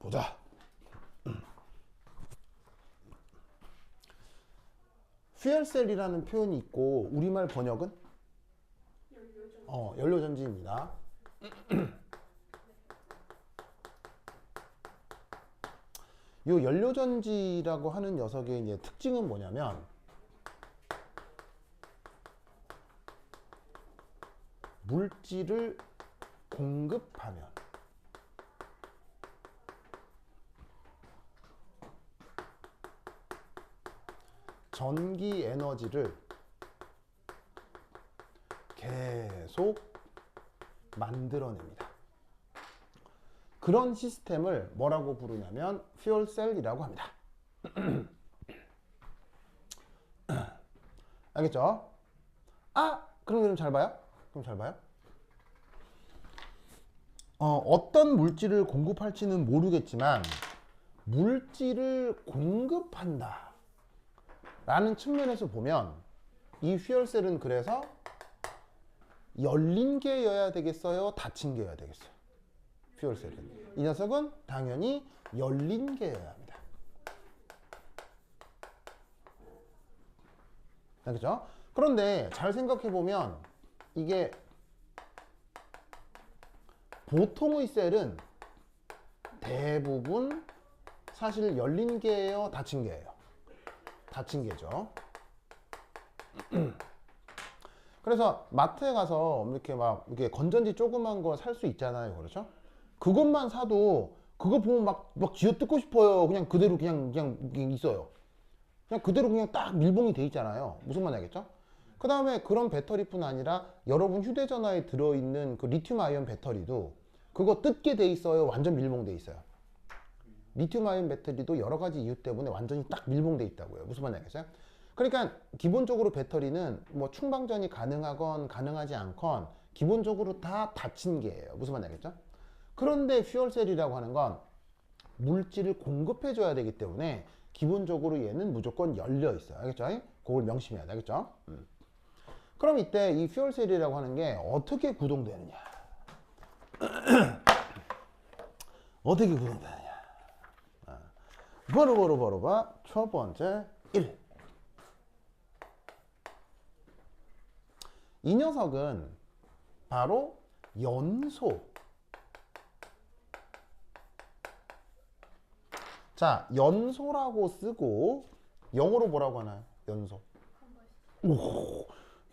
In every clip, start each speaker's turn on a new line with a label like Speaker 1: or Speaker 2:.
Speaker 1: 보자. fuelcel이라는 표현이 있고 우리말 번역은 연료전지입니다. 이 연료전지라고 하는 녀석의 이제 특징은 뭐냐면 물질을 공급하면 전기 에너지를 계속 만들어냅니다. 그런 시스템을 뭐라고 부르냐면 fuelcel이라고 합니다. 알겠죠? 그럼 잘 봐요. 어떤 물질을 공급할지는 모르겠지만 물질을 공급한다 라는 측면에서 보면 이 fuelcel은 그래서 열린 게여야 되겠어요? 닫힌 게여야 되겠어요? fuelcel은. 이 녀석은 당연히 열린 게여야 합니다. 알겠죠? 그런데 잘 생각해 보면 이게 보통의 셀은 대부분 사실 열린 게예요, 닫힌 게예요? 닫힌 게죠. 그래서 마트에 가서 이렇게 막 이렇게 건전지 조그만 거 살 수 있잖아요, 그렇죠? 그것만 사도 그거 보면 막 쥐어뜯고 싶어요. 그냥 그대로 그냥 있어요. 그냥 그대로 그냥 딱 밀봉이 돼 있잖아요. 무슨 말인지 알겠죠? 그 다음에 그런 배터리뿐 아니라 여러분 휴대전화에 들어있는 그 리튬 아이온 배터리도 그거 뜯게 돼 있어요, 완전 밀봉돼 있어요? 리튬 아이온 배터리도 여러 가지 이유 때문에 완전히 딱 밀봉돼 있다고요. 무슨 말인지 알겠어요? 그러니까 기본적으로 배터리는 뭐 충방전이 가능하건 가능하지 않건 기본적으로 다 닫힌 게예요. 무슨 말인지 알겠죠? 그런데 fuelcel이라고 하는 건 물질을 공급해 줘야 되기 때문에 기본적으로 얘는 무조건 열려 있어요. 알겠죠? 그걸 명심해야 돼. 알겠죠? 그럼 이때 이 fuelcel이라고 하는 게 어떻게 구동되느냐? 어떻게 구동되느냐? 바로 봐. 첫 번째 1. 이 녀석은 바로 연소. 자, 연소라고 쓰고 영어로 뭐라고 하나요? 연소. 오,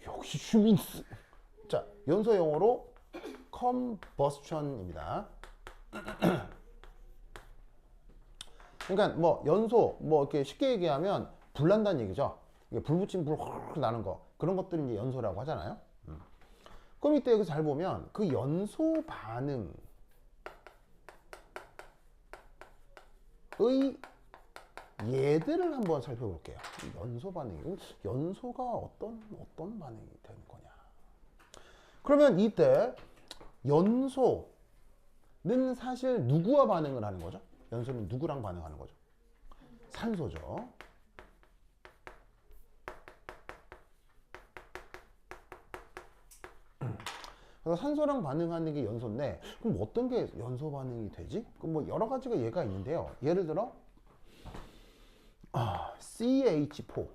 Speaker 1: 역시 슈민스. 자, 연소 영어로 combustion입니다. 그러니까 뭐 연소 뭐 이렇게 쉽게 얘기하면 불 난다는 얘기죠. 불 붙이면 불 확 나는 거, 그런 것들을 이제 연소라고 하잖아요. 그럼 이때 여기서 잘 보면 그 연소 반응의 예들을 한번 살펴볼게요. 연소 반응이고 연소가 어떤 반응이 되는 거냐. 그러면 이때 연소는 사실 누구와 반응을 하는 거죠? 연소는 누구랑 반응하는 거죠? 산소죠. 그래서 산소랑 반응하는 게 연소인데 그럼 어떤 게 연소 반응이 되지? 그럼 뭐 여러 가지가 예가 있는데요. 예를 들어 CH4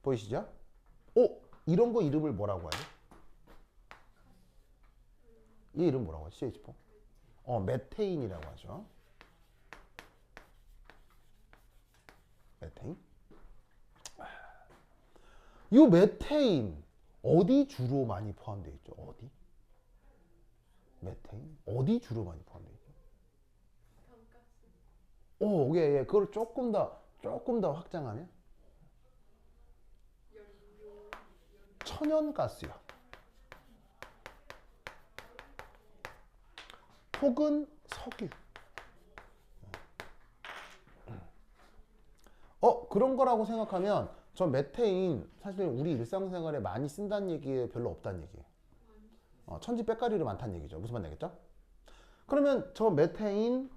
Speaker 1: 보이시죠? 이런 거 이름을 뭐라고 하죠? 이 이름 뭐라고 하죠? CH4? 메테인이라고 하죠. 메테인. 이 메테인 어디 주로 많이 포함되어 있죠? 어디? 메테인 어디 주로 많이 포함되어 있죠? 예. 그걸 조금 더 확장하면 천연가스요. 혹은 석유. 그런 거라고 생각하면 저 메테인 사실 우리 일상생활에 많이 쓴다는 얘기에 별로 없다는 얘기예요. 천지백가리로 많다는 얘기죠. 무슨 말인지 알겠죠? 그러면 저 메테인,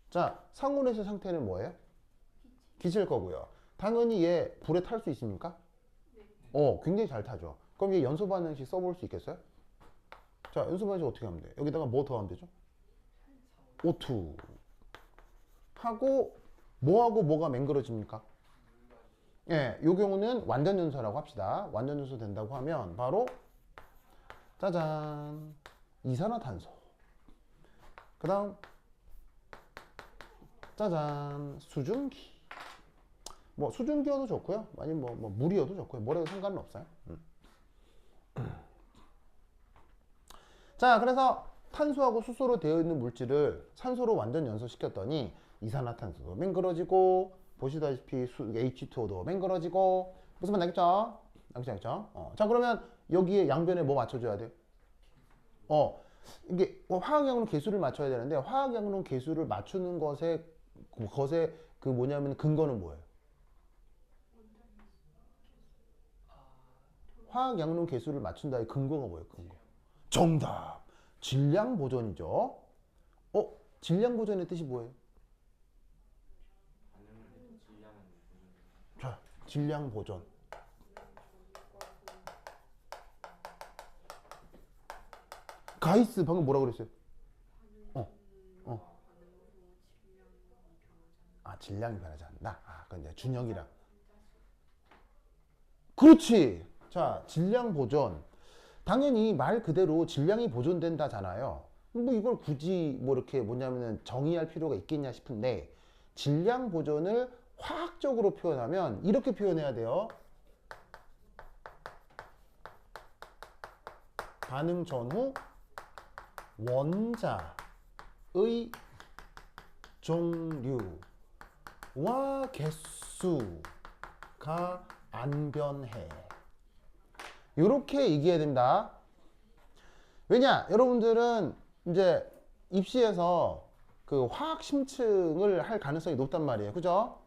Speaker 1: 자, 상온에서 상태는 뭐예요? 기체일 거고요. 당연히 얘 불에 탈 수 있습니까? 굉장히 잘 타죠. 그럼 얘 연소 반응식 써볼 수 있겠어요? 자, 연소 반응식 어떻게 하면 돼? 여기다가 뭐 더 하면 되죠? O2 하고 뭐하고 뭐가 맹그러집니까? 예, 요 경우는 완전 연소라고 합시다. 완전 연소 된다고 하면 바로 짜잔 이산화탄소. 그 다음 짜잔 수증기. 뭐 수증기여도 좋고요. 아니면 뭐 물이어도 좋고요. 뭐래도 상관은 없어요. 자, 그래서 탄소하고 수소로 되어 있는 물질을 산소로 완전 연소시켰더니 이산화탄소도 맹그러지고 보시다시피 H2O도 맹그러지고 무슨 말 나겠죠? 알겠죠? 자, 그러면 여기에 양변에 뭐 맞춰줘야 돼요? 이게 화학양론 개수를 맞춰야 되는데 화학양론 개수를 맞추는 것에 그 뭐냐면 근거는 뭐예요? 화학양론 개수를 맞춘다의 근거가 뭐예요? 근거. 정답. 질량 보존이죠. 질량 보존의 뜻이 뭐예요? 자, 질량 보존. 가이스 방금 뭐라 그랬어요? 질량이 변하지 않는다. 그건 이제 준영이랑. 그렇지. 자, 질량 보존. 당연히 말 그대로 질량이 보존된다잖아요. 뭐 이걸 굳이 뭐 이렇게 뭐냐면은 정의할 필요가 있겠냐 싶은데 질량 보존을 화학적으로 표현하면 이렇게 표현해야 돼요. 반응 전후 원자의 종류와 개수가 안 변해. 이렇게 얘기해야 됩니다. 왜냐? 여러분들은 이제 입시에서 그 화학 심층을 할 가능성이 높단 말이에요. 그죠?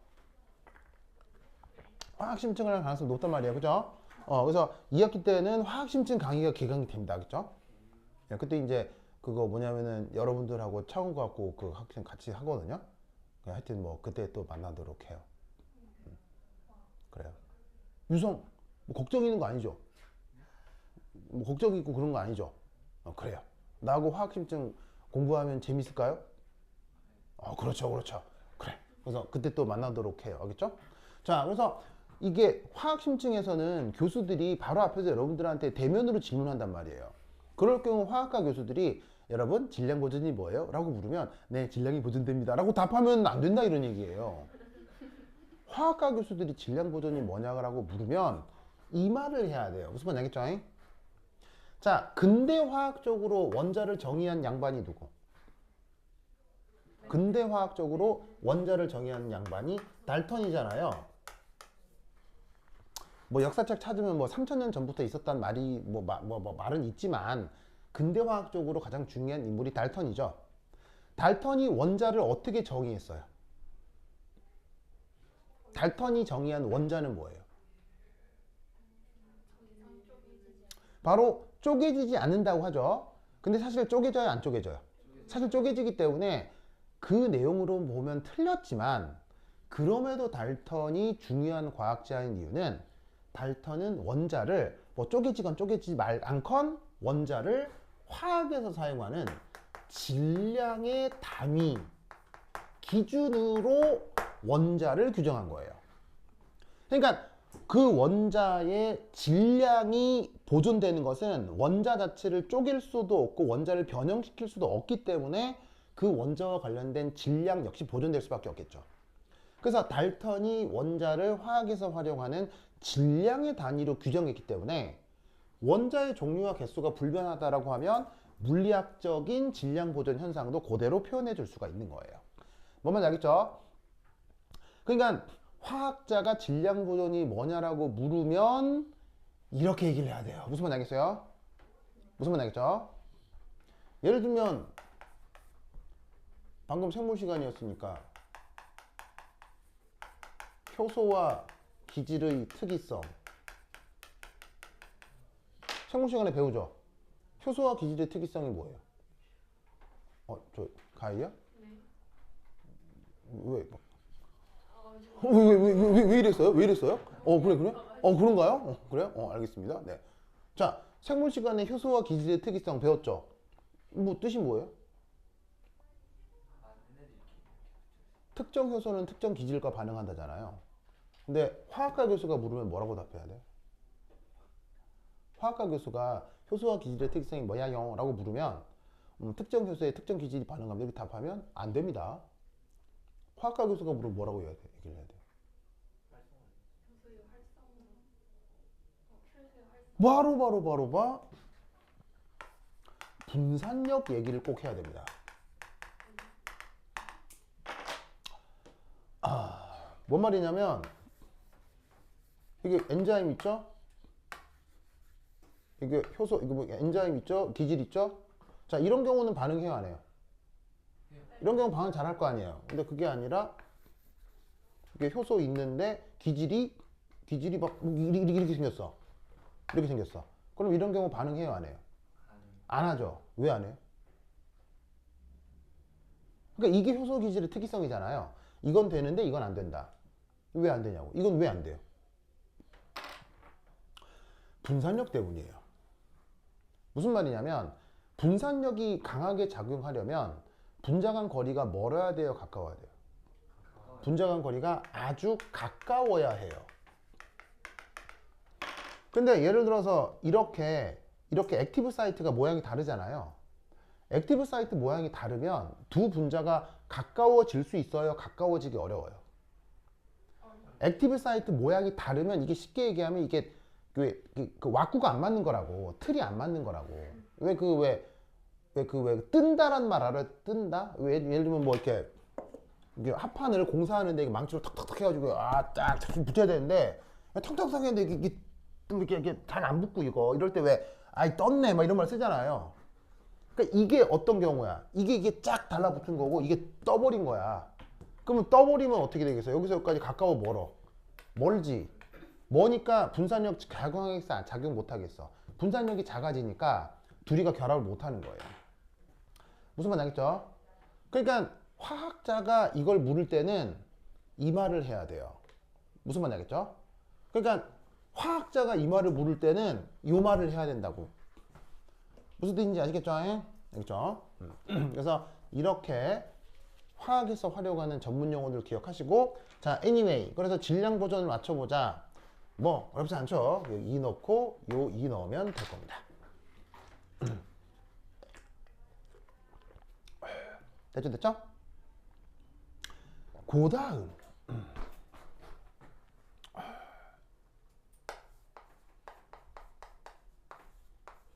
Speaker 1: 화학 심층을 할 가능성이 높단 말이에요. 그죠? 그래서 2학기 때는 화학 심층 강의가 개강이 됩니다. 그죠? 그때 이제 그거 뭐냐면은 여러분들하고 차원 갖고 그 학생 같이 하거든요. 하여튼 뭐 그때 또 만나도록 해요. 그래요. 유성 뭐 걱정 있는 거 아니죠? 뭐 걱정 있고 그런 거 아니죠? 그래요. 나하고 화학심증 공부하면 재밌을까요? 그렇죠. 그래. 그래서 그때 또 만나도록 해요. 알겠죠? 자, 그래서 이게 화학심증에서는 교수들이 바로 앞에서 여러분들한테 대면으로 질문한단 말이에요. 그럴 경우 화학과 교수들이 여러분 질량 보존이 뭐예요? 라고 물으면 네, 질량이 보존됩니다 라고 답하면 안 된다 이런 얘기예요. 화학과 교수들이 질량 보존이 뭐냐고 물으면 이 말을 해야 돼요. 무슨 말인지 알겠죠? 자, 근대 화학적으로 원자를 정의한 양반이 누구? 근대 화학적으로 원자를 정의한 양반이 달턴이잖아요. 뭐 역사책 찾으면 뭐 3000년 전부터 있었단 말이 말은 있지만 근대 화학적으로 가장 중요한 인물이 달턴이죠. 달턴이 원자를 어떻게 정의했어요? 달턴이 정의한 원자는 뭐예요? 바로 쪼개지지 않는다고 하죠. 근데 사실 쪼개져요, 안 쪼개져요? 사실 쪼개지기 때문에 그 내용으로 보면 틀렸지만 그럼에도 달턴이 중요한 과학자인 이유는 달턴은 원자를 뭐 쪼개지건 쪼개지지 않건 원자를 화학에서 사용하는 질량의 단위 기준으로 원자를 규정한 거예요. 그러니까 그 원자의 질량이 보존되는 것은 원자 자체를 쪼갤 수도 없고 원자를 변형시킬 수도 없기 때문에 그 원자와 관련된 질량 역시 보존될 수밖에 없겠죠. 그래서 달턴이 원자를 화학에서 활용하는 질량의 단위로 규정했기 때문에 원자의 종류와 개수가 불변하다라고 하면 물리학적인 질량 보존 현상도 그대로 표현해 줄 수가 있는 거예요. 뭔 말인지 알겠죠? 그러니까 화학자가 질량 보존이 뭐냐라고 물으면 이렇게 얘기를 해야 돼요. 무슨 말인지 알겠어요? 무슨 말인지 알겠죠? 예를 들면 방금 생물 시간이었으니까 효소와 기질의 특이성 생물 시간에 배우죠? 효소와 기질의 특이성이 뭐예요? 저 가희야? 네. 왜 이랬어요? 왜 이랬어요? 그래? 그런가요? 그래요? 알겠습니다. 네. 자, 생물 시간에 효소와 기질의 특이성 배웠죠? 뭐 뜻이 뭐예요? 특정 효소는 특정 기질과 반응한다잖아요. 근데 화학과 교수가 물으면 뭐라고 답해야 돼? 화학과 교수가 효소와 기질의 특성이 뭐야요? 라고 물으면 특정 효소에 특정 기질이 반응합니다. 이렇게 답하면 안 됩니다. 화학과 교수가 물으면 뭐라고 해야 돼? 얘기를 해야 돼. 바로 봐. 분산력 얘기를 꼭 해야 됩니다. 뭔 말이냐면 이게 엔자임 있죠? 이게 효소, 이거 뭐 엔자임 있죠? 기질 있죠? 자, 이런 경우는 반응해요, 안 해요? 이런 경우 반응 잘 할 거 아니에요. 근데 그게 아니라 이게 효소 있는데 기질이 막 이렇게 생겼어. 이렇게 생겼어. 그럼 이런 경우 반응해요, 안 해요? 안 하죠. 왜 안 해요? 그러니까 이게 효소 기질의 특이성이잖아요. 이건 되는데 이건 안 된다. 왜 안 되냐고. 이건 왜 안 돼요? 분산력 때문이에요. 무슨 말이냐면 분산력이 강하게 작용하려면 분자 간 거리가 멀어야 돼요, 가까워야 돼요? 분자 간 거리가 아주 가까워야 해요. 근데 예를 들어서 이렇게 액티브 사이트가 모양이 다르잖아요. 액티브 사이트 모양이 다르면 두 분자가 가까워질 수 있어요, 가까워지기 어려워요? 액티브 사이트 모양이 다르면 이게 쉽게 얘기하면 이게 그 왁구가 안 맞는 거라고, 틀이 안 맞는 거라고. 왜 뜬다란 말 알아요? 뜬다? 예를 들면 뭐 이렇게 합판을 공사하는데 이게 망치로 탁탁탁 해가지고 딱 붙여야 되는데 탁탁탁 했는데 이게 잘 안 붙고 이럴 때 왜 아이 떴네 막 이런 말 쓰잖아요. 그러니까 이게 어떤 경우야? 이게 쫙 달라붙은 거고 이게 떠버린 거야. 그러면 떠버리면 어떻게 되겠어요? 여기서 여기까지 가까워 멀어? 멀지. 뭐니까 분산력 작용하겠어? 작용 못 하겠어? 분산력이 작아지니까 둘이가 결합을 못 하는 거예요. 무슨 말 알겠죠? 그러니까 화학자가 이걸 물을 때는 이 말을 해야 돼요. 무슨 말 알겠죠? 그러니까 화학자가 이 말을 물을 때는 이 말을 해야 된다고. 무슨 뜻인지 아시겠죠? 알겠죠? 그래서 이렇게 화학에서 활용하는 전문 용어들을 기억하시고, 자, anyway, 그래서 질량 버전을 맞춰보자. 뭐 어렵지 않죠? 요 2 넣고 요 2 넣으면 될 겁니다. 됐죠? 그 다음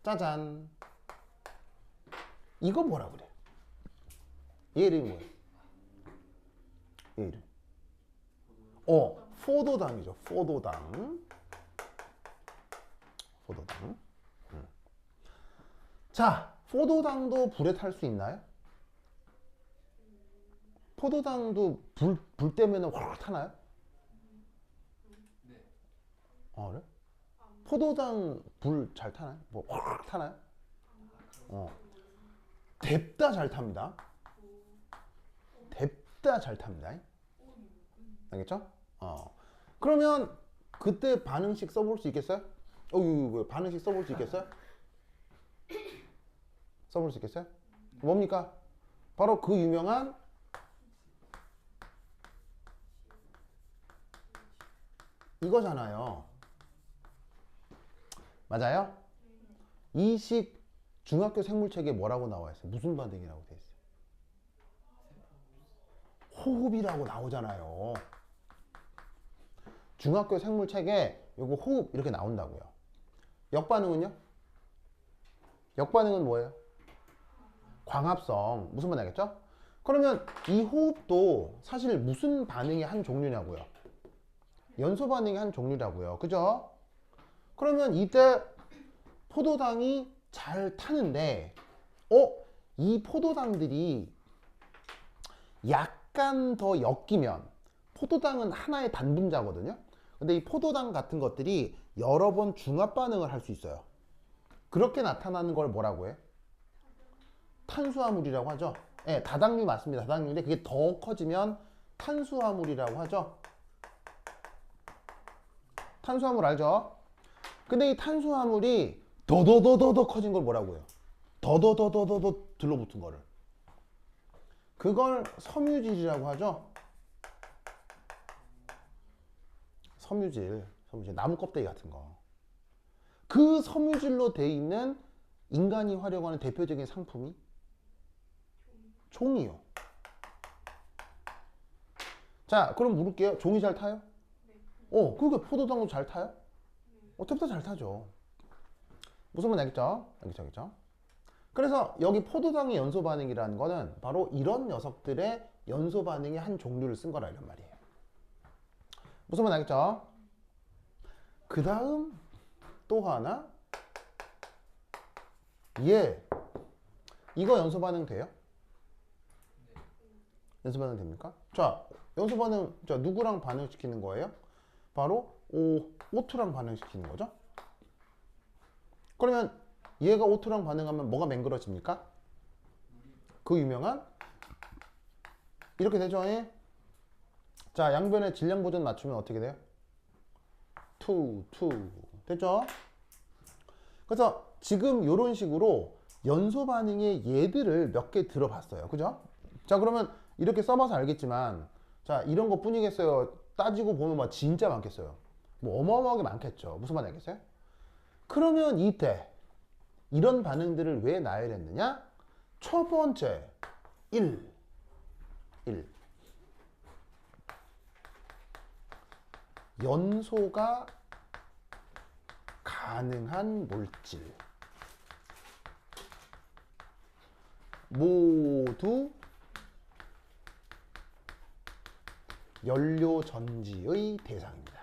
Speaker 1: 짜잔, 이거 뭐라 그래? 얘 이름이 뭐야? 얘 이름 포도당이죠. 포도당. 자, 포도당도 불에 탈 수 있나요? 포도당도 불 때문에 확 타나요?
Speaker 2: 네.
Speaker 1: 그래? 포도당 불 잘 타나요? 뭐 확 타나요? 뎁다 잘 탑니다. 뎁다 잘 탑니다. 알겠죠? 그러면 그때 반응식 써볼 수 있겠어요? 반응식 써볼 수 있겠어요? 써볼 수 있겠어요? 뭡니까? 바로 그 유명한 이거잖아요. 맞아요? 이식 중학교 생물책에 뭐라고 나와 있어요? 무슨 반응이라고 돼 있어요? 호흡이라고 나오잖아요. 중학교 생물책에 요거 호흡 이렇게 나온다고요. 역반응은요? 역반응은 뭐예요? 광합성. 무슨 말 알겠죠? 그러면 이 호흡도 사실 무슨 반응의 한 종류냐고요? 연소 반응의 한 종류라고요. 그죠? 그러면 이때 포도당이 잘 타는데 이 포도당들이 약간 더 엮이면, 포도당은 하나의 단분자거든요. 근데 이 포도당 같은 것들이 여러 번 중합 반응을 할 수 있어요. 그렇게 나타나는 걸 뭐라고 해? 탄수화물이라고 하죠. 네, 다당류 맞습니다. 다당류인데 그게 더 커지면 탄수화물이라고 하죠. 탄수화물 알죠? 근데 이 탄수화물이 더더더더 커진 걸 뭐라고 해요? 더더더더더 들러붙은 거를. 그걸 섬유질이라고 하죠. 섬유질, 나무 껍데기 같은 거. 그 섬유질로 돼 있는 인간이 활용하는 대표적인 상품이 종이요. 자, 그럼 물을게요. 종이 잘 타요? 그러니까 포도당도 잘 타요? 어떻게 잘 타죠. 무슨 말인지 알겠죠? 알겠죠? 그래서 여기 포도당의 연소 반응이라는 거는 바로 이런 녀석들의 연소 반응의 한 종류를 쓴 거라 이런 말이에요. 무슨 말인지 알겠죠? 그 다음 또 하나 이거 연소 반응 돼요? 연소 반응 됩니까? 자, 연소 반응 누구랑 반응시키는 거예요? 바로 O2랑 반응시키는 거죠. 그러면 얘가 O2랑 반응하면 뭐가 맹그러집니까? 그 유명한 이렇게 되죠. 예? 자, 양변의 질량 보전 맞추면 어떻게 돼요? 2 됐죠? 그래서 지금 이런 식으로 연소 반응의 예들을 몇 개 들어봤어요. 그죠? 자, 그러면 이렇게 써봐서 알겠지만 자, 이런 거 뿐이겠어요? 따지고 보면 막 진짜 많겠어요. 뭐 어마어마하게 많겠죠. 무슨 말 알겠어요? 그러면 이때 이런 반응들을 왜 나열했느냐? 첫 번째 1 연소가 가능한 물질 모두 연료 전지의 대상입니다.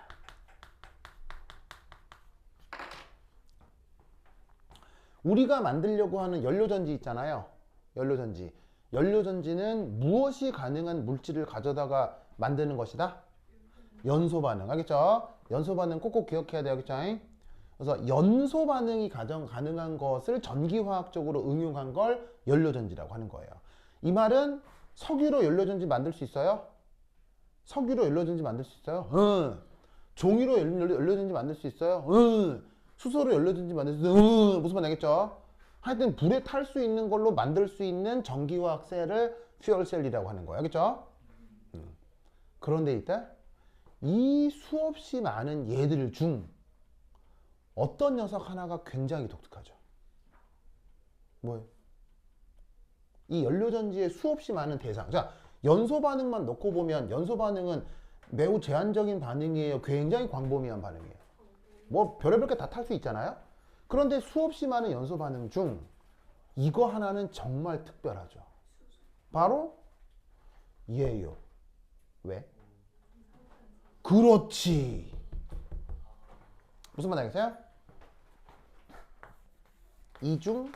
Speaker 1: 우리가 만들려고 하는 연료전지 있잖아요. 연료전지는 무엇이 가능한 물질을 가져다가 만드는 것이다? 연소반응. 알겠죠? 연소반응 꼭꼭 기억해야 돼요. 알겠죠? 그래서 연소반응이 가능한 것을 전기화학적으로 응용한 걸 연료전지라고 하는 거예요. 이 말은 석유로 연료전지 만들 수 있어요? 석유로 연료전지 만들 수 있어요? 응. 종이로 연료전지 만들 수 있어요? 응. 수소로 연료전지 만들 수 있어요? 응. 무슨 말 알겠죠? 하여튼 불에 탈 수 있는 걸로 만들 수 있는 전기화학 셀을 퓨얼셀이라고 하는 거예요. 알겠죠? 그런데 이때 이 수없이 많은 얘들 중 어떤 녀석 하나가 굉장히 독특하죠. 뭐예요? 이 연료전지의 수없이 많은 대상. 자, 연소 반응만 놓고 보면 연소 반응은 매우 제한적인 반응이에요. 굉장히 광범위한 반응이에요. 뭐 별의별 게 다 탈 수 있잖아요. 그런데 수없이 많은 연소 반응 중 이거 하나는 정말 특별하죠. 바로 얘예요. 왜? 그렇지. 무슨 말 알겠어요? 이 중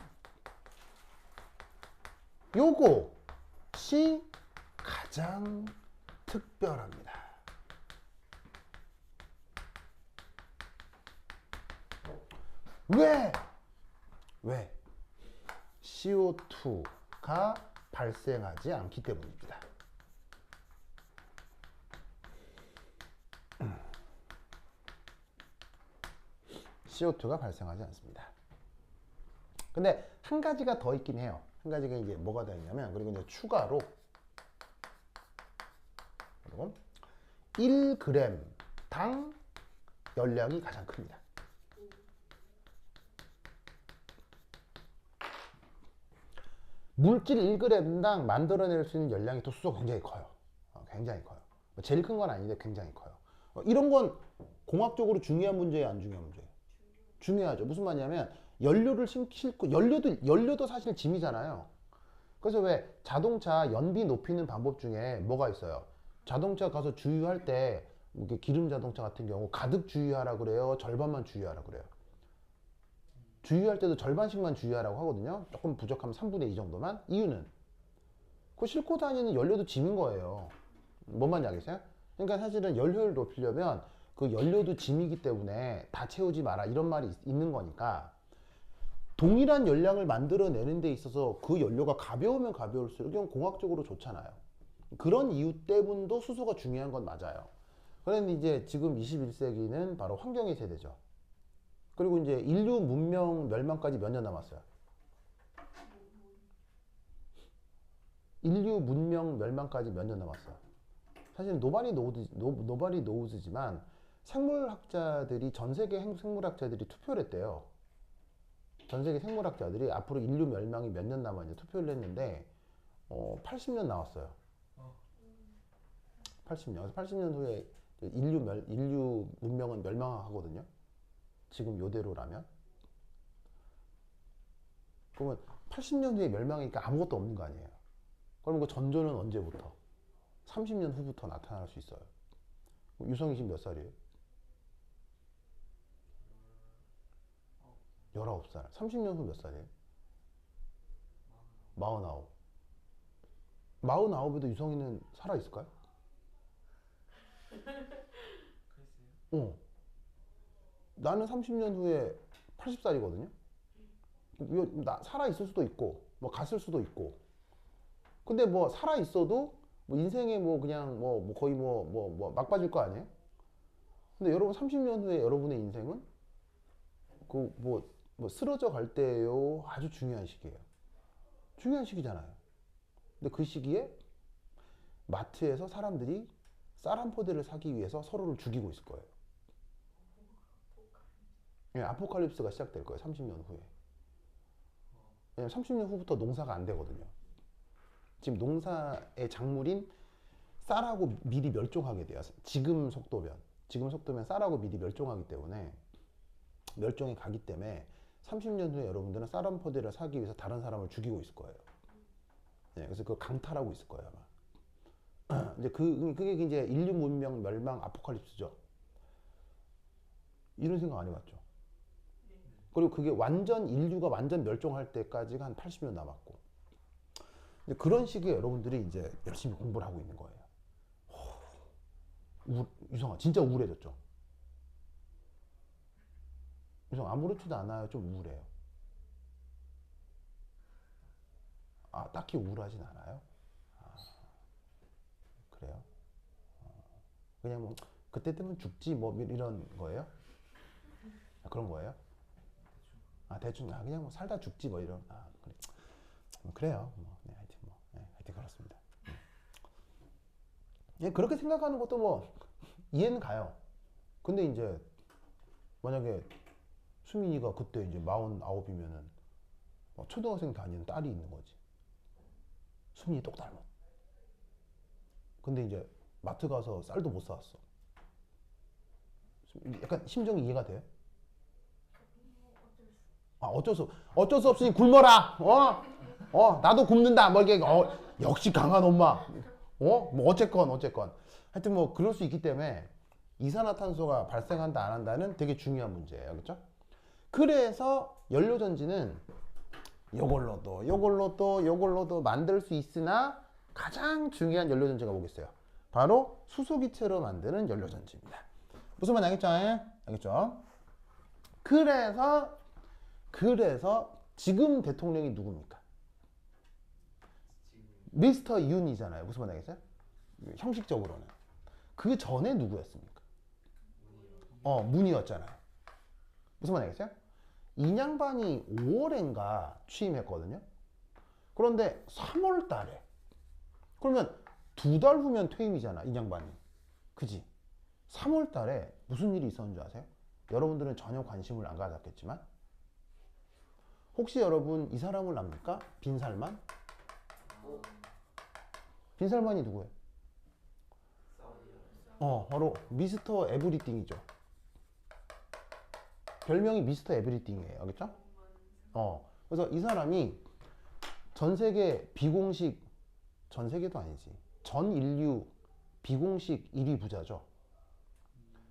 Speaker 1: 요것이 가장 특별합니다. 왜? CO2가 발생하지 않기 때문입니다. CO2가 발생하지 않습니다. 근데 한 가지가 더 있긴 해요. 한 가지가 이제 뭐가 더 있냐면, 그리고 이제 추가로 1g 당 열량이 가장 큽니다. 물질 1g당 만들어낼 수 있는 열량이 또 수소가 굉장히 커요. 굉장히 커요. 제일 큰 건 아닌데 굉장히 커요. 이런 건 공학적으로 중요한 문제예요, 안 중요한 문제예요? 중요하죠. 무슨 말이냐면 연료를 싣고 연료도 사실 짐이잖아요. 그래서 왜 자동차 연비 높이는 방법 중에 뭐가 있어요? 자동차 가서 주유할 때 이렇게 기름 자동차 같은 경우 가득 주유하라 그래요? 절반만 주유하라 그래요? 주유할 때도 절반씩만 주유하라고 하거든요. 조금 부족하면 3분의 2 정도만. 이유는 그 싣고 다니는 연료도 짐인 거예요. 뭔 말인지 알겠어요? 그러니까 사실은 연료를 높이려면 그 연료도 짐이기 때문에 다 채우지 마라 이런 말이 있는 거니까, 동일한 열량을 만들어내는 데 있어서 그 연료가 가벼우면 가벼울수록 이건 공학적으로 좋잖아요. 그런 이유 때문도 수소가 중요한 건 맞아요. 그런데 이제 지금 21세기는 바로 환경의 세대죠. 그리고 이제 인류 문명 멸망까지 몇 년 남았어요? 인류 문명 멸망까지 몇 년 남았어요? 사실 노바리 노우즈지만 생물학자들이 전 세계 생물학자들이 투표를 했대요. 전 세계 생물학자들이 앞으로 인류 멸망이 몇 년 남았는지 투표를 했는데 80년 나왔어요. 80년. 그래서 80년 후에 인류 문명은 멸망하거든요. 지금 요대로라면. 그러면 80년 후에 멸망이니까 아무것도 없는 거 아니에요. 그러면 그 전조는 언제부터? 30년 후부터 나타날 수 있어요. 유성이 지금 몇 살이에요? 19살. 30년 후 몇 살이에요? 49. 49에도 유성이는 살아있을까요? 어. 나는 30년 후에 80살이거든요. 살아있을 수도 있고, 뭐 갔을 수도 있고. 근데 뭐 살아있어도 뭐 인생에 뭐 그냥 뭐 거의 막 빠질 거 아니에요? 근데 여러분 30년 후에 여러분의 인생은 그 뭐 쓰러져 갈 때요 아주 중요한 시기예요. 중요한 시기잖아요. 근데 그 시기에 마트에서 사람들이 쌀 한 포대를 사기 위해서 서로를 죽이고 있을 거예요. 예, 아포칼립스가 시작될 거예요. 30년 후에. 왜냐면 30년 후부터 농사가 안 되거든요. 지금 농사의 작물인 쌀하고 미리 멸종하게 돼요. 지금 속도면 쌀하고 미리 멸종하기 때문에 멸종이 가기 때문에 30년 후에 여러분들은 쌀 한 포대를 사기 위해서 다른 사람을 죽이고 있을 거예요. 네, 그래서 그걸 강탈하고 있을 거예요 아마. 이제 그게 이제 인류 문명 멸망 아포칼립스죠. 이런 생각 안 해봤죠. 그리고 그게 인류가 완전 멸종할 때까지가 한 80년 남았고. 그런 시기에 여러분들이 이제 열심히 공부를 하고 있는 거예요. 유성아, 진짜 우울해졌죠? 유성 아무렇지도 않아요. 좀 우울해요. 아, 딱히 우울하진 않아요? 아, 그래요? 그냥 뭐, 그때 되면 죽지, 뭐, 이런 거예요? 아, 그런 거예요? 아, 대충, 그냥 뭐 살다 죽지, 뭐, 이런. 아, 그래. 뭐 그래요. 뭐, 네, 하여튼 그렇습니다. 예, 그렇게 생각하는 것도 뭐, 이해는 가요. 근데 이제, 만약에 수민이가 그때 이제 49이면은, 초등학생 다니는 딸이 있는 거지. 수민이 똑 닮아. 근데 이제, 마트 가서 쌀도 못 사왔어. 약간 심정이 이해가 돼요? 아, 어쩔 수 없으니 굶어라. 나도 굶는다. 뭐 이게 역시 강한 엄마. 뭐 어쨌건 하여튼 뭐 그럴 수 있기 때문에 이산화탄소가 발생한다 안 한다는 되게 중요한 문제예요. 그렇죠? 그래서 연료전지는 요걸로도 만들 수 있으나 가장 중요한 연료전지가 뭐겠어요? 바로 수소기체로 만드는 연료전지입니다. 무슨 말 알겠죠? 알겠죠? 그래서 지금 대통령이 누굽니까? 미스터 윤이잖아요. 무슨 말 알겠어요? 형식적으로는. 그 전에 누구였습니까? 문이었잖아요. 무슨 말 알겠어요? 이 양반이 5월엔가 취임했거든요. 그런데 3월 달에. 그러면 2달 후면 퇴임이잖아, 이 양반이. 그지? 3월 달에 무슨 일이 있었는 줄 아세요? 여러분들은 전혀 관심을 안 가졌겠지만 혹시 여러분 이 사람을 압니까? 빈살만? 빈살만이 누구예요? 바로 미스터 에브리띵이죠. 별명이 미스터 에브리띵이에요. 알겠죠? 그래서 이 사람이 전 세계 비공식, 전 세계도 아니지. 전 인류 비공식 1위 부자죠.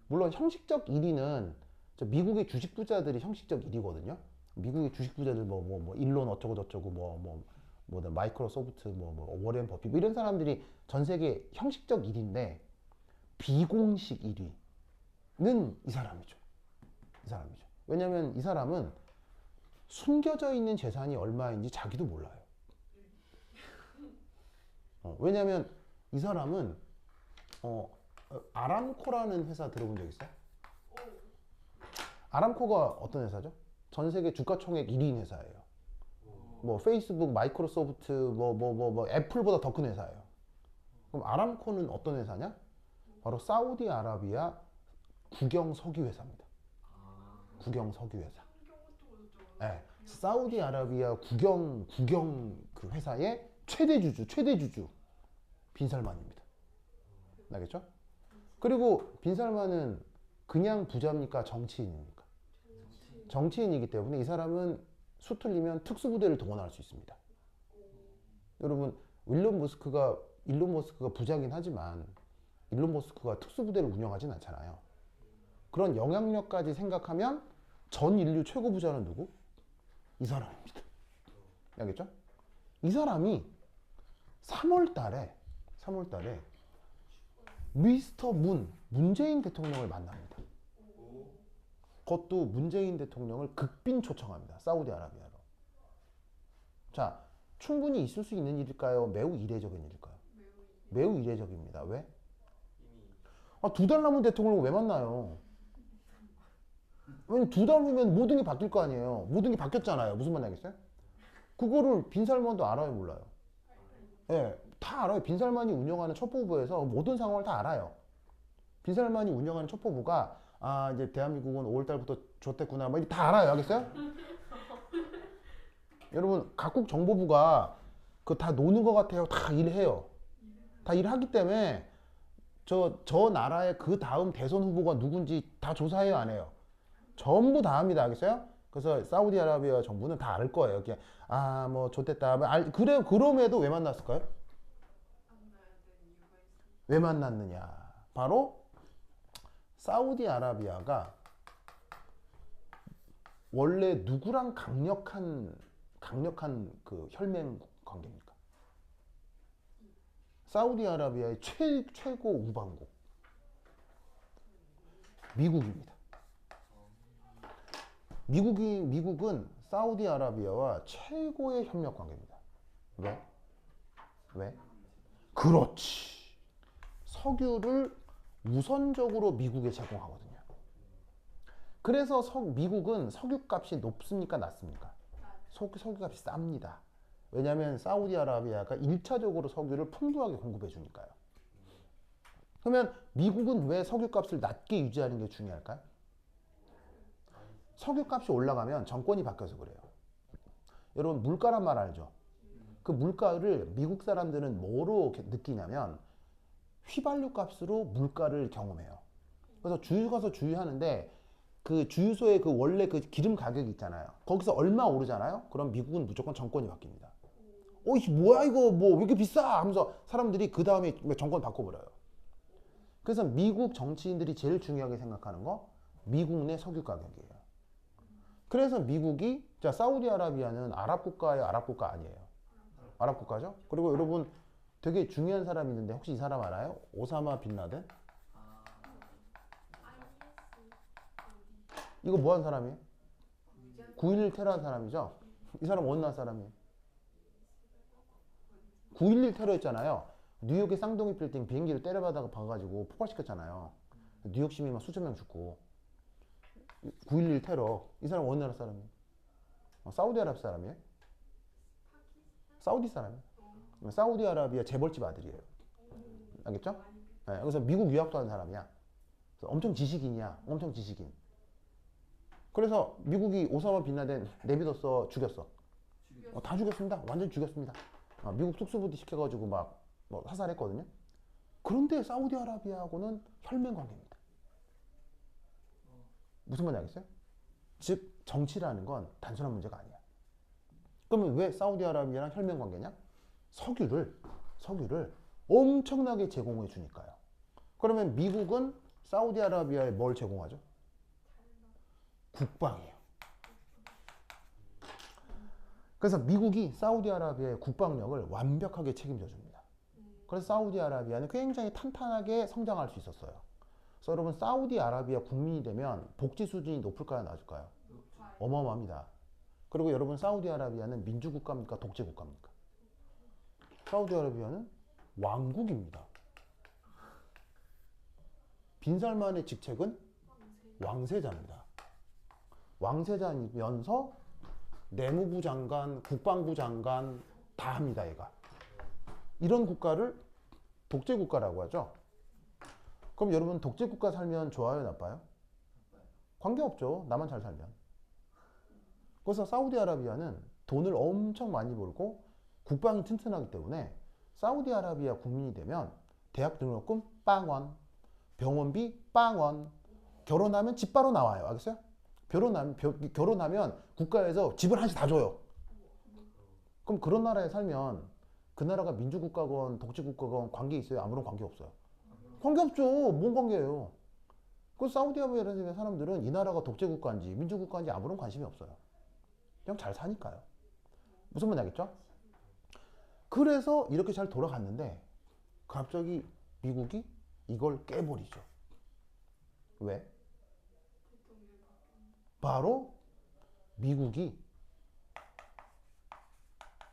Speaker 1: 물론 형식적 1위는 미국의 주식 부자들이 형식적 1위거든요. 미국의 주식 부자들 일론 어쩌고 저쩌고 마이크로소프트 워렌 버핏 이런 사람들이 전 세계 형식적 1위인데 비공식 1위는 이 사람이죠. 왜냐면 이 사람은 숨겨져 있는 재산이 얼마인지 자기도 몰라요. 왜냐면 이 사람은 아람코라는 회사 들어본 적 있어요? 아람코가 어떤 회사죠? 전 세계 주가 총액 1위인 회사예요. 페이스북, 마이크로소프트, 애플보다 더 큰 회사예요. 그럼 아람코는 어떤 회사냐? 바로 사우디아라비아 국영 석유 회사입니다. 국영 석유 회사. 네. 사우디아라비아 국영 그 회사의 최대 주주 빈살만입니다. 알겠죠? 그리고 빈살만은 그냥 부자입니까? 정치인입니까? 정치인이기 때문에 이 사람은 수틀리면 특수부대를 동원할 수 있습니다. 여러분 일론 머스크가 부자긴 하지만 일론 머스크가 특수부대를 운영하진 않잖아요. 그런 영향력까지 생각하면 전 인류 최고 부자는 누구? 이 사람입니다. 알겠죠? 이 사람이 3월 달에 미스터 문재인 대통령을 만납니다. 그것도 문재인 대통령을 극빈 초청합니다. 사우디아라비아로. 자, 충분히 있을 수 있는 일일까요? 매우 이례적인 일일까요? 매우 이례적입니다. 왜? 두 달 남은 대통령을 왜 만나요? 왜냐면 2달 후면 모든 게 바뀔 거 아니에요. 모든 게 바뀌었잖아요. 무슨 말 알겠어요? 그거를 빈살만도 알아요, 몰라요? 예, 다 알아요. 빈살만이 운영하는 첩보부에서 모든 상황을 다 알아요. 빈살만이 운영하는 첩보부가 이제 대한민국은 5월달부터 좋댔구나 뭐 다 알아요. 알겠어요? 여러분 각국 정보부가 그 다 노는 것 같아요. 다 일해요. 다 일하기 때문에 저 나라의 그 다음 대선 후보가 누군지 다 조사해요, 안 해요? 전부 다 합니다. 알겠어요? 그래서 사우디아라비아 정부는 다 알 거예요. 그냥 뭐 좋댔다. 그래 그럼에도 왜 만났을까요? 왜 만났느냐? 바로 사우디아라비아가 원래 누구랑 강력한 그 혈맹 관계입니까? 사우디아라비아의 최고 우방국 미국입니다. 미국은 사우디아라비아와 최고의 협력 관계입니다. 왜? 그렇지. 석유를 우선적으로 미국에 제공하거든요. 그래서 미국은 석유값이 높습니까? 낮습니까? 석유값이 쌉니다. 왜냐하면 사우디아라비아가 1차적으로 석유를 풍부하게 공급해 주니까요. 그러면 미국은 왜 석유값을 낮게 유지하는 게 중요할까요? 석유값이 올라가면 정권이 바뀌어서 그래요. 여러분 물가란 말 알죠? 그 물가를 미국 사람들은 뭐로 느끼냐면 휘발유 값으로 물가를 경험해요. 그래서 주유 가서 주유하는데 그 주유소에 그 원래 그 기름 가격이 있잖아요. 거기서 얼마 오르잖아요. 그럼 미국은 무조건 정권이 바뀝니다. 이게 뭐야 이거 뭐 왜 이렇게 비싸 하면서 사람들이 그 다음에 정권 바꿔버려요. 그래서 미국 정치인들이 제일 중요하게 생각하는 거 미국 내 석유 가격이에요. 그래서 미국이 사우디아라비아는 아랍 국가예요, 아랍 국가 아니에요? 아랍 국가죠. 그리고 여러분 되게 중요한 사람이 있는데 혹시 이 사람 알아요? 오사마 빈 라덴? 이거 뭐 한 사람이에요? 9.11 테러한 사람이죠? 이 사람 어느 나라 사람이에요? 9.11 테러했잖아요. 뉴욕의 쌍둥이 빌딩 비행기를 때려받아가 봐가지고 폭발시켰잖아요. 뉴욕 시민 막 수천 명 죽고. 9.11 테러. 이 사람 어느 나라 사람이에요? 사우디아랍 사람이에요? 사우디 사람이에요. 사우디아라비아 재벌집 아들이에요. 알겠죠? 네, 그래서 미국 유학도 하는 사람이야. 엄청 지식인이야. 엄청 지식인. 그래서 미국이 오사마 빈 라덴 내비뒀어, 죽였어. 다 죽였습니다. 완전 죽였습니다. 미국 특수부대 시켜가지고 막 사살했거든요. 그런데 사우디아라비아하고는 혈맹 관계입니다. 무슨 말인지 알겠어요? 즉 정치라는 건 단순한 문제가 아니야. 그러면 왜 사우디아라비아랑 혈맹 관계냐? 석유를 엄청나게 제공해 주니까요. 그러면 미국은 사우디아라비아에 뭘 제공하죠? 국방이에요. 그래서 미국이 사우디아라비아의 국방력을 완벽하게 책임져 줍니다. 그래서 사우디아라비아는 굉장히 탄탄하게 성장할 수 있었어요. 그래서 여러분 사우디아라비아 국민이 되면 복지 수준이 높을까요, 낮을까요? 어마어마합니다. 그리고 여러분 사우디아라비아는 민주국가입니까, 독재국가입니까? 사우디아라비아는 왕국입니다. 빈살만의 직책은 왕세자입니다. 왕세자이면서 내무부 장관, 국방부 장관 다 합니다, 얘가. 이런 국가를 독재국가라고 하죠. 그럼 여러분 독재국가 살면 좋아요, 나빠요? 관계없죠. 나만 잘 살면. 그래서 사우디아라비아는 돈을 엄청 많이 벌고 국방이 튼튼하기 때문에 사우디아라비아 국민이 되면 대학 등록금 빵원, 병원비 빵원, 결혼하면 집 바로 나와요. 알겠어요? 결혼하면 국가에서 집을 한씩 다 줘요. 그럼 그런 나라에 살면 그 나라가 민주국가건 독재국가건 관계 있어요? 아무런 관계 없어요. 관계 없죠. 뭔 관계예요? 그 사우디아라비아 사람들은 이 나라가 독재국가인지 민주국가인지 아무런 관심이 없어요. 그냥 잘 사니까요. 무슨 말인지 알겠죠? 그래서 이렇게 잘 돌아갔는데 갑자기 미국이 이걸 깨버리죠. 왜? 바로 미국이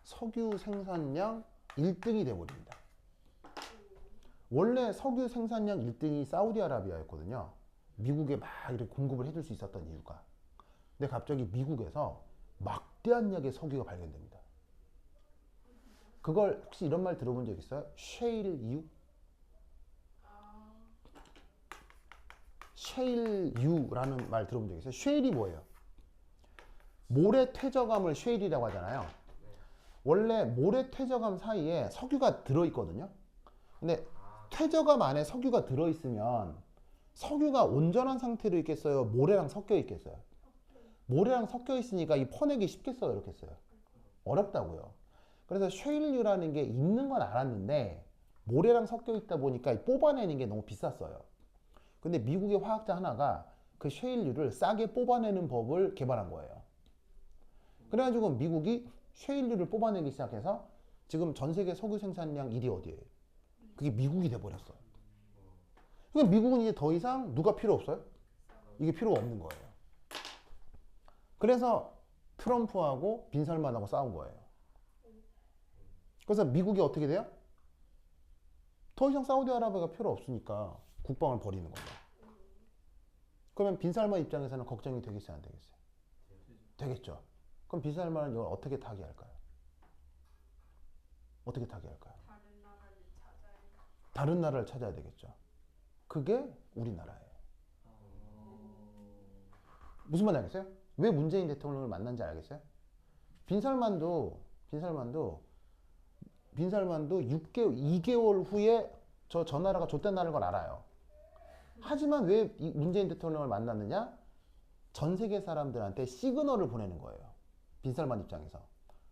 Speaker 1: 석유 생산량 1등이 돼버립니다. 원래 석유 생산량 1등이 사우디아라비아였거든요. 미국에 막 이렇게 공급을 해줄 수 있었던 이유가. 근데 갑자기 미국에서 막대한 양의 석유가 발견됩니다. 그걸 혹시 이런 말 들어본 적 있어요? 셰일유? 셰일유라는 말 들어본 적 있어요? 셰일이 뭐예요? 모래 퇴적암을 셰일이라고 하잖아요. 원래 모래 퇴적암 사이에 석유가 들어있거든요. 근데 퇴적암 안에 석유가 들어있으면 석유가 온전한 상태로 있겠어요? 모래랑 섞여 있겠어요? 모래랑 섞여 있으니까 이 퍼내기 쉽겠어요? 어렵겠어요? 어렵다고요. 그래서 셰일유라는 게 있는 건 알았는데 모래랑 섞여 있다 보니까 뽑아내는 게 너무 비쌌어요. 근데 미국의 화학자 하나가 그 셰일유를 싸게 뽑아내는 법을 개발한 거예요. 그래가지고 미국이 셰일유를 뽑아내기 시작해서 지금 전 세계 석유 생산량 1위 어디예요? 그게 미국이 돼버렸어요. 그러니까 미국은 이제 더 이상 누가 필요 없어요? 이게 필요가 없는 거예요. 그래서 트럼프하고 빈살만하고 싸운 거예요. 그래서 미국이 어떻게 돼요? 더 이상 사우디아라비아가 필요 없으니까 국방을 버리는 거예요. 그러면 빈살만 입장에서는 걱정이 되겠어요, 안 되겠어요? 되겠죠. 그럼 빈살만은 이걸 어떻게 타개할까요? 어떻게 타개할까요? 다른 나라를 찾아야 되겠죠. 그게 우리나라예요. 무슨 말인지 알겠어요? 왜 문재인 대통령을 만난지 알겠어요? 빈살만도 2개월 후에 저 나라가 좆된다는 걸 알아요. 하지만 왜 문재인 대통령을 만났느냐? 전 세계 사람들한테 시그널을 보내는 거예요. 빈살만 입장에서.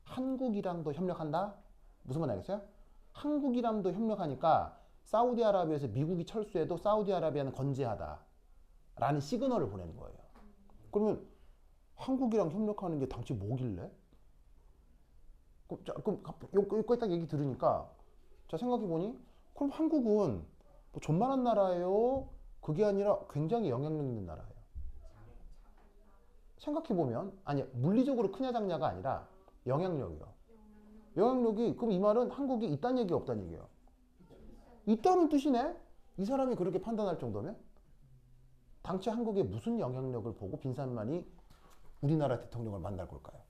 Speaker 1: 한국이랑도 협력한다? 무슨 말인지 알겠어요? 한국이랑도 협력하니까 사우디아라비아에서 미국이 철수해도 사우디아라비아는 건재하다 라는 시그널을 보내는 거예요. 그러면 한국이랑 협력하는 게 당시 뭐길래? 그럼 여기 딱 얘기 들으니까 자 생각해보니 그럼 한국은 뭐 존만한 나라예요? 그게 아니라 굉장히 영향력 있는 나라예요. 생각해보면 아니 물리적으로 크냐 작냐가 아니라 영향력이요. 영향력이 그럼 이 말은 한국이 있다는 얘기 없다는 얘기예요. 있다는 뜻이네? 이 사람이 그렇게 판단할 정도면? 당시 한국에 무슨 영향력을 보고 빈살만이 우리나라 대통령을 만날 걸까요?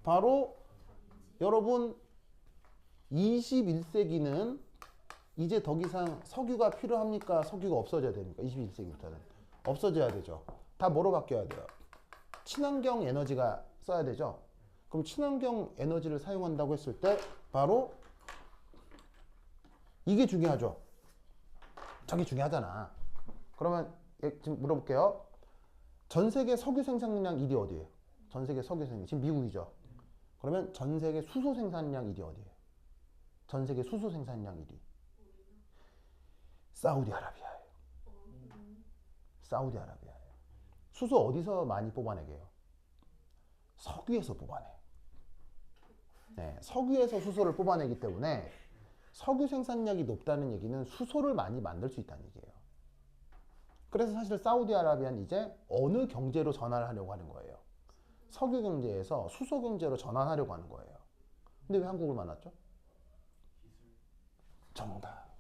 Speaker 1: 바로 여러분 21세기는 이제 더 이상 석유가 필요합니까? 석유가 없어져야 됩니까? 21세기부터는 없어져야 되죠. 다 뭐로 바뀌어야 돼요? 친환경 에너지가 써야 되죠. 그럼 친환경 에너지를 사용한다고 했을 때 바로 이게 중요하죠. 저게 중요하잖아. 그러면 지금 물어볼게요. 전 세계 석유 생산량 1위 어디예요? 전 세계 석유 생산량 지금 미국이죠. 그러면 전 세계 수소 생산량 1위 어디예요? 전 세계 수소 생산량 1위 사우디아라비아예요. 사우디아라비아예요. 수소 어디서 많이 뽑아내게요? 석유에서 뽑아내. 네, 석유에서 수소를 뽑아내기 때문에 석유 생산량이 높다는 얘기는 수소를 많이 만들 수 있다는 얘기예요. 그래서 사실 사우디아라비아는 이제 어느 경제로 전환을 하려고 하는 거예요? 석유 경제에서 수소 경제로 전환하려고 하는 거예요. 근데 왜 한국을 만났죠? 정답.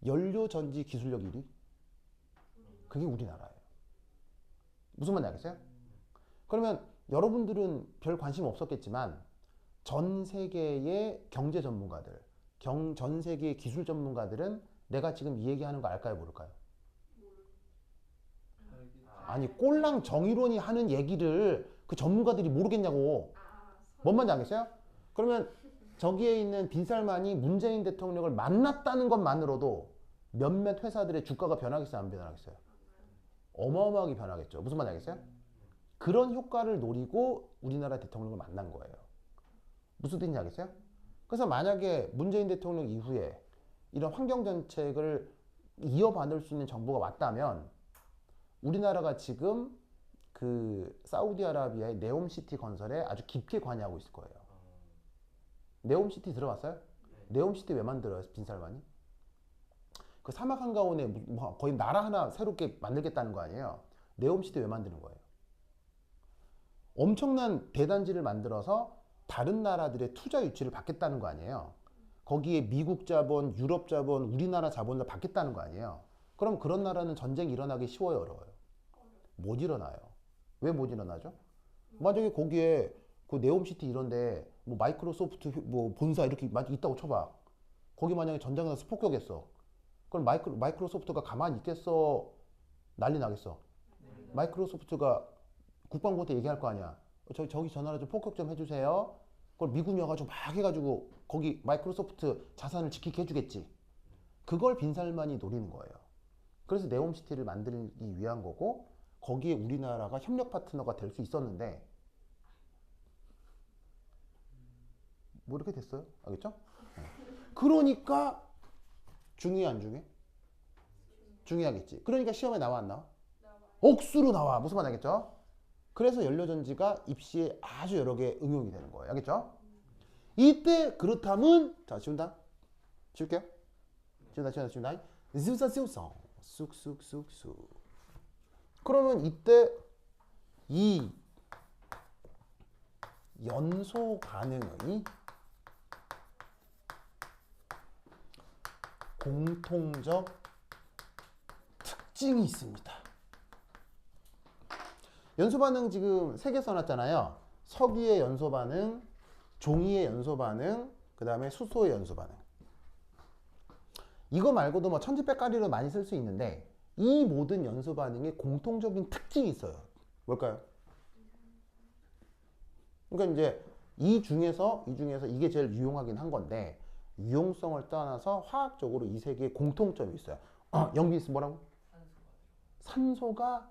Speaker 1: 연료 전지 기술력 1위? 그게 우리나라예요. 무슨 말인지 알겠어요? 그러면 여러분들은 별 관심 없었겠지만 전 세계의 경제 전문가들, 전 세계의 기술 전문가들은 내가 지금 이 얘기하는 거 알까요, 모를까요? 아니, 꼴랑 정의론이 하는 얘기를 그 전문가들이 모르겠냐고. 뭔 말인지 알겠어요? 그러면 저기에 있는 빈살만이 문재인 대통령을 만났다는 것만으로도 몇몇 회사들의 주가가 변하겠어요, 안 변하겠어요? 어마어마하게 변하겠죠. 무슨 말인지 알겠어요? 그런 효과를 노리고 우리나라 대통령을 만난 거예요. 무슨 뜻인지 알겠어요? 그래서 만약에 문재인 대통령 이후에 이런 환경 정책을 이어받을 수 있는 정부가 왔다면 우리나라가 지금 그 사우디아라비아의 네옴시티 건설에 아주 깊게 관여하고 있을 거예요. 네옴시티 들어봤어요? 네옴시티 왜 만들어요, 빈살만이? 그 사막 한가운데 뭐 거의 나라 하나 새롭게 만들겠다는 거 아니에요? 네옴시티 왜 만드는 거예요? 엄청난 대단지를 만들어서 다른 나라들의 투자 유치를 받겠다는 거 아니에요? 거기에 미국 자본, 유럽 자본, 우리나라 자본을 받겠다는 거 아니에요? 그럼 그런 나라는 전쟁이 일어나기 쉬워요, 어려워요? 못 일어나요. 왜 못 일어나죠? 만약에 거기에 그 네옴시티 이런데 뭐 마이크로소프트 뭐 본사 이렇게 있다고 쳐봐. 거기 만약에 전쟁이 나서 폭격했어. 그럼 마이크로소프트가 가만히 있겠어? 난리 나겠어. 마이크로소프트가 국방부한테 얘기할 거 아니야. 저기 전화로 좀 폭격 좀 해주세요. 그걸 미군이 와가지고 막 해가지고 거기 마이크로소프트 자산을 지키게 해주겠지. 그걸 빈살만이 노리는 거예요. 그래서 네옴시티를 만들기 위한 거고 거기에 우리나라가 협력 파트너가 될 수 있었는데 뭐 이렇게 됐어요. 알겠죠? 그러니까 중요해 안 중요해? 중요하겠지. 그러니까 시험에 나와 안 나와? 억수로 나와. 무슨 말 알겠죠? 그래서 연료전지가 입시에 아주 여러 개 응용이 되는 거예요. 알겠죠? 이때 그렇다면 자 지운다. 지울게요. 지운다. 지우사 쑥쑥쑥쑥. 그러면 이때 이 연소 반응의 공통적 특징이 있습니다. 연소 반응 지금 3개 써놨잖아요. 석유의 연소 반응, 종이의 연소 반응, 그 다음에 수소의 연소 반응. 이거 말고도 뭐 천지백가리로 많이 쓸 수 있는데 이 모든 연소 반응에 공통적인 특징이 있어요. 뭘까요? 그러니까 이제 이 중에서 이게 제일 유용하긴 한 건데 유용성을 떠나서 화학적으로 이 세 개의 공통점이 있어요. 영빈스 뭐라고? 산소가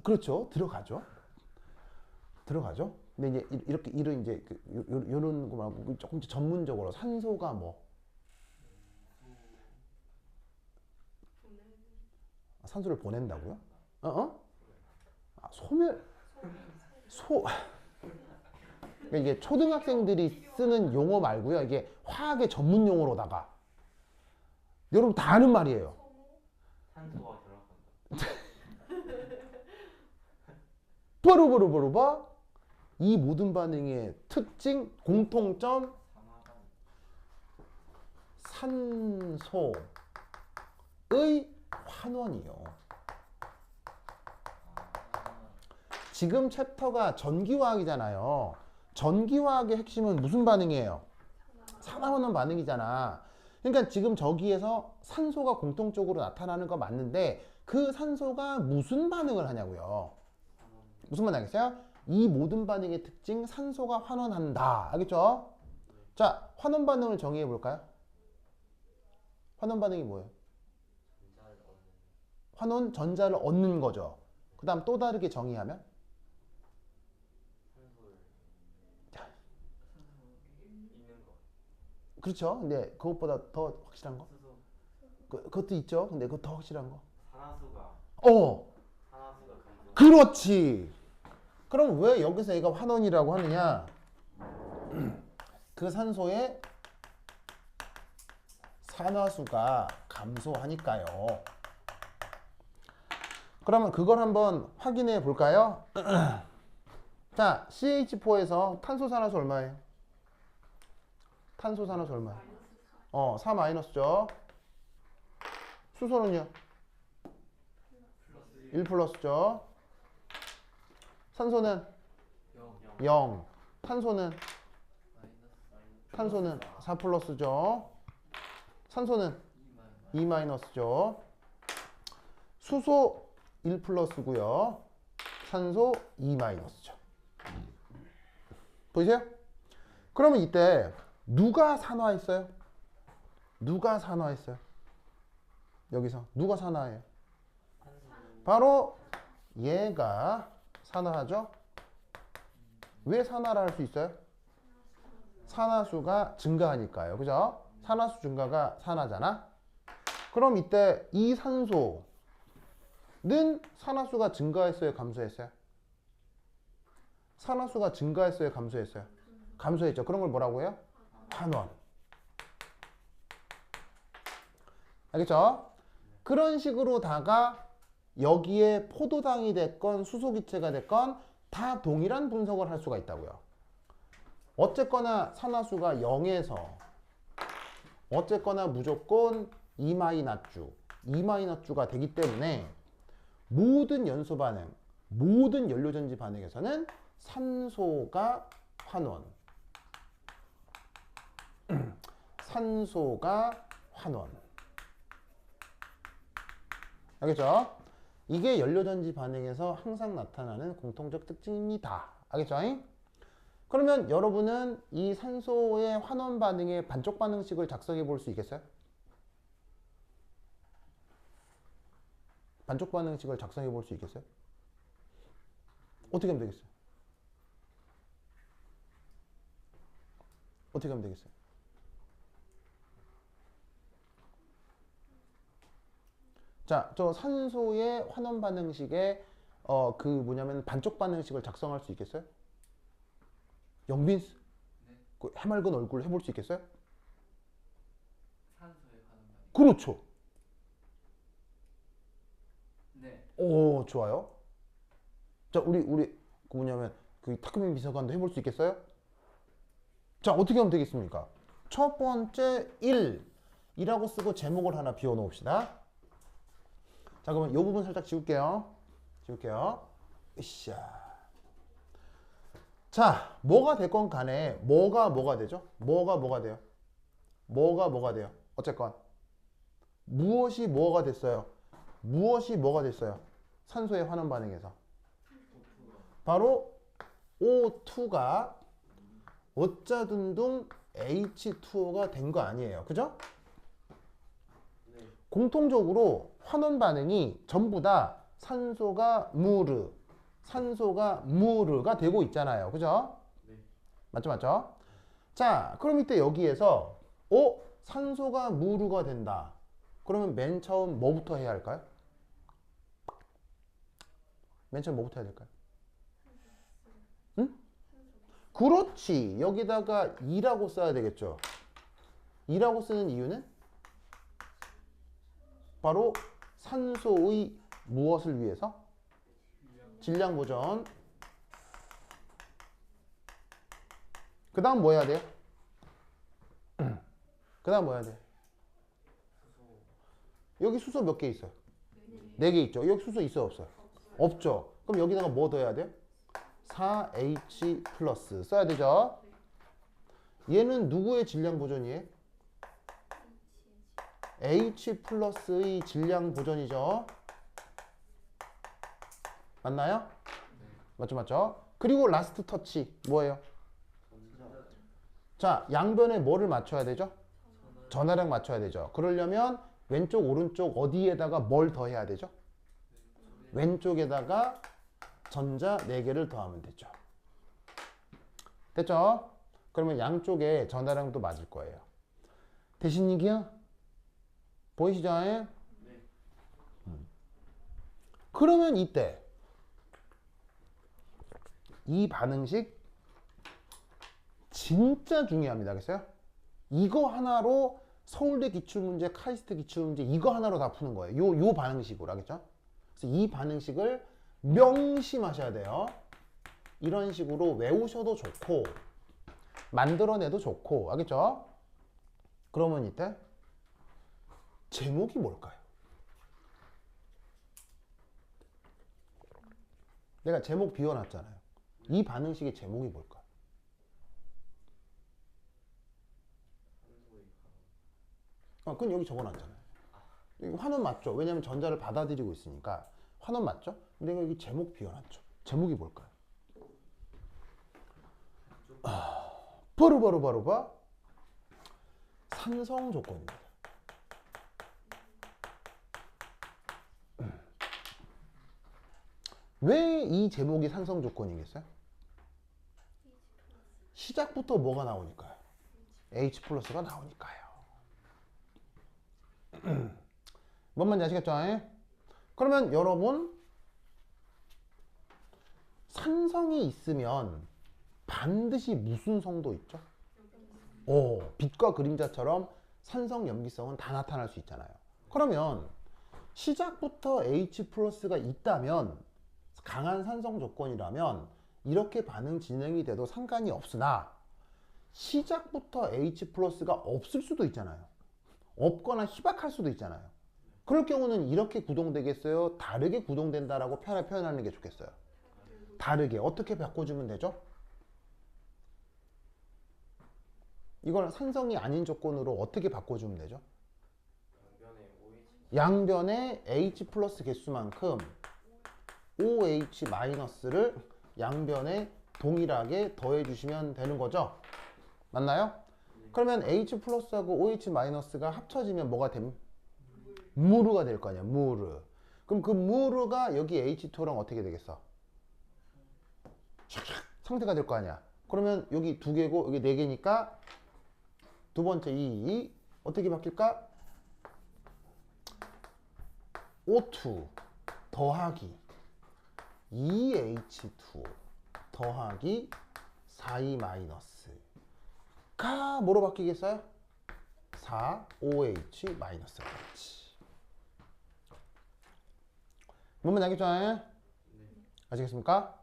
Speaker 1: 그렇죠. 들어가죠. 근데 이제 이렇게 이런 이제 요런 거 말고 조금 전문적으로 산소가 뭐 산소를 보낸다고요? 소멸 그러니까 이게 초등학생들이 쓰는 용어 말고요. 이게 화학의 전문 용어로다가 여러분 다 아는 말이에요.
Speaker 2: 산소가 들어간다.
Speaker 1: 빠르바르바르바 이 모든 반응의 특징 공통점 산소의 환원이요. 지금 챕터가 전기화학이잖아요. 전기화학의 핵심은 무슨 반응이에요? 산화환원 반응이잖아. 그러니까 지금 저기에서 산소가 공통적으로 나타나는 거 맞는데 그 산소가 무슨 반응을 하냐고요. 무슨 말 알겠어요? 이 모든 반응의 특징 산소가 환원한다. 알겠죠? 자, 환원 반응을 정의해 볼까요? 환원 반응이 뭐예요? 환원 전자를 얻는 거죠. 그 다음 또 다르게 정의하면? 그렇죠. 근데 그것보다 더 확실한 거? 그것도 있죠. 근데 그거 더 확실한 거?
Speaker 2: 산화수가 감소.
Speaker 1: 그렇지. 그럼 왜 여기서 얘가 환원이라고 하느냐? 그 산소의 산화수가 감소하니까요. 그러면 그걸 한번 확인해 볼까요? 자, CH4에서 탄소 산화수 얼마예요? 탄소 산화수 얼마예요? 4 마이너스죠. 수소는요? 1 플러스죠. 산소는 0. 탄소는 탄소는 4 플러스죠. 산소는 2 마이너스죠. 수소 1 플러스고요. 산소 2 마이너스죠. 보이세요? 그러면 이때 누가 산화했어요? 누가 산화했어요? 여기서 누가 산화해요? 바로 얘가 산화하죠. 왜 산화를 할 수 있어요? 산화수가 증가하니까요. 그죠? 산화수 증가가 산화잖아. 그럼 이때 이 산소는 산화수가 증가했어요, 감소했어요? 산화수가 증가했어요, 감소했어요? 감소했죠. 그런 걸 뭐라고 해요? 환원. 알겠죠? 그런 식으로다가 여기에 포도당이 됐건 수소기체가 됐건 다 동일한 분석을 할 수가 있다고요. 어쨌거나 산화수가 0에서 어쨌거나 무조건 2-가 되기 때문에 모든 연소 반응, 모든 연료전지 반응에서는 산소가 환원. 산소가 환원. 알겠죠? 이게 연료전지 반응에서 항상 나타나는 공통적 특징입니다. 알겠죠? 그러면 여러분은 이 산소의 환원 반응의 반쪽 반응식을 작성해 볼 수 있겠어요? 반쪽 반응식을 작성해 볼 수 있겠어요? 어떻게 하면 되겠어요? 어떻게 하면 되겠어요? 자, 저 산소의 환원 반응식에 그 뭐냐면 반쪽 반응식을 작성할 수 있겠어요? 영빈스?
Speaker 2: 네.
Speaker 1: 그 해맑은 얼굴 해볼 수 있겠어요?
Speaker 2: 산소에 가는 거.
Speaker 1: 그렇죠.
Speaker 2: 네.
Speaker 1: 오, 좋아요. 자, 우리 그 뭐냐면 그 타크민 비서관도 해볼 수 있겠어요? 자, 어떻게 하면 되겠습니까? 첫 번째 1이라고 쓰고 제목을 하나 비워 놓읍시다. 자, 그러면 이 부분 살짝 지울게요. 으쌰. 자, 뭐가 됐건 간에 뭐가 되죠? 뭐가 돼요? 뭐가 돼요? 어쨌건 무엇이 뭐가 됐어요? 무엇이 뭐가 됐어요? 산소의 환원 반응에서 바로 O2가 어짜둔둥 H2O가 된 거 아니에요. 그죠?
Speaker 2: 네.
Speaker 1: 공통적으로 환원 반응이 전부 다 산소가 무르가 되고 있잖아요. 그죠?
Speaker 2: 네.
Speaker 1: 맞죠? 자, 그럼 이때 여기에서 산소가 무르가 된다. 그러면 맨 처음 뭐부터 해야 할까요? 맨 처음 뭐부터 해야 될까요? 응? 그렇지. 여기다가 2라고 써야 되겠죠. 2라고 쓰는 이유는 바로 산소의 무엇을 위해서? 질량 보전. 그 다음 뭐 해야 돼요? 그 다음 뭐 해야 돼? 여기 수소 몇 개 있어요? 4개 있죠. 여기 수소 있어요, 없어요? 없죠. 그럼 여기다가 뭐 더 해야 돼요? 4H 플러스 써야 되죠. 얘는 누구의 질량 보전이에요? H 플러스의 질량 보전이죠. 맞나요? 맞죠? 그리고 라스트 터치 뭐예요? 자, 양변에 뭐를 맞춰야 되죠? 전하량 맞춰야 되죠. 그러려면 왼쪽 오른쪽 어디에다가 뭘 더해야 되죠? 왼쪽에다가 전자 4개를 더하면 되죠. 됐죠? 그러면 양쪽에 전하량도 맞을 거예요. 대신 이기요? 보이시죠?
Speaker 2: 네.
Speaker 1: 그러면 이때 이 반응식 진짜 중요합니다. 알겠어요? 이거 하나로 서울대 기출문제, 카이스트 기출문제 이거 하나로 다 푸는 거예요. 요 반응식으로. 알겠죠? 그래서 이 반응식을 명심하셔야 돼요. 이런 식으로 외우셔도 좋고 만들어내도 좋고. 알겠죠? 그러면 이때 제목이 뭘까요? 내가 제목 비워놨잖아요. 이 반응식의 제목이 뭘까요? 그건 여기 적어놨잖아요. 여기 환원 맞죠? 왜냐면 전자를 받아들이고 있으니까 환원 맞죠? 근데 여기 제목 비워놨죠. 제목이 뭘까요? 바로 산성 조건입니다. 왜 이 제목이 산성 조건이겠어요? 시작부터 뭐가 나오니까요? H 플러스가 나오니까요. 뭔 말인지 아시겠죠? 그러면 여러분 산성이 있으면 반드시 무슨 성도 있죠? 빛과 그림자처럼 산성 염기성은 다 나타날 수 있잖아요. 그러면 시작부터 H 플러스가 있다면 강한 산성 조건이라면 이렇게 반응 진행이 돼도 상관이 없으나 시작부터 H 플러스가 없을 수도 있잖아요. 없거나 희박할 수도 있잖아요. 그럴 경우는 이렇게 구동되겠어요? 다르게 구동된다라고 표현하는 게 좋겠어요. 다르게. 어떻게 바꿔주면 되죠? 이걸 산성이 아닌 조건으로 어떻게 바꿔주면 되죠? 양변의 H 플러스 개수만큼 OH 마이너스를 양변에 동일하게 더해주시면 되는 거죠? 맞나요? 그러면 H 플러스하고 OH 마이너스가 합쳐지면 뭐가 됨? 무르가 될 거 아니야, 무르. 그럼 그 무르가 여기 H2랑 어떻게 되겠어? 상태가 될 거 아니야. 그러면 여기 2개고 여기 4개니까 두 번째 이 어떻게 바뀔까? O2 더하기 2H2 더하기 4E 마이너스가 뭐로 바뀌겠어요? 4OH 마이너스가 되겠지. 뭔 말인지 알겠죠? 아시겠습니까?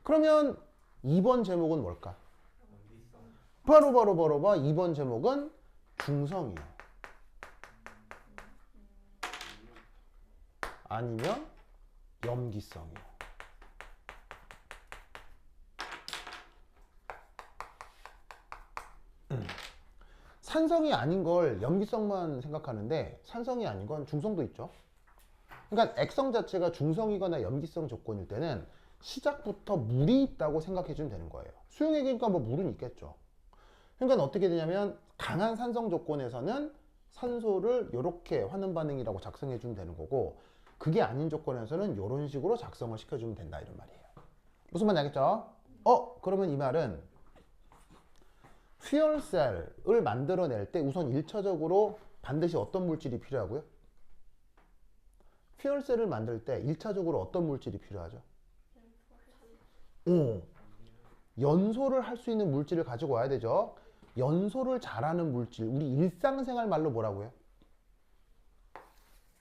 Speaker 1: 그러면 2번 제목은 뭘까? 바로 2번 제목은 중성이에요. 아니면 염기성이에요. 산성이 아닌 걸 염기성만 생각하는데 산성이 아닌 건 중성도 있죠. 그러니까 액성 자체가 중성이거나 염기성 조건일 때는 시작부터 물이 있다고 생각해 주면 되는 거예요. 수용액이니까 뭐 물은 있겠죠. 그러니까 어떻게 되냐면 강한 산성 조건에서는 산소를 이렇게 환원 반응이라고 작성해 주면 되는 거고, 그게 아닌 조건에서는 이런 식으로 작성을 시켜주면 된다 이런 말이에요. 무슨 말인지 알겠죠? 그러면 이 말은 퓨얼셀을 만들어낼 때 우선 1차적으로 반드시 어떤 물질이 필요하고요? 퓨얼셀을 만들 때 1차적으로 어떤 물질이 필요하죠? 연소를 할 수 있는 물질을 가지고 와야 되죠. 연소를 잘하는 물질, 우리 일상생활 말로 뭐라고요?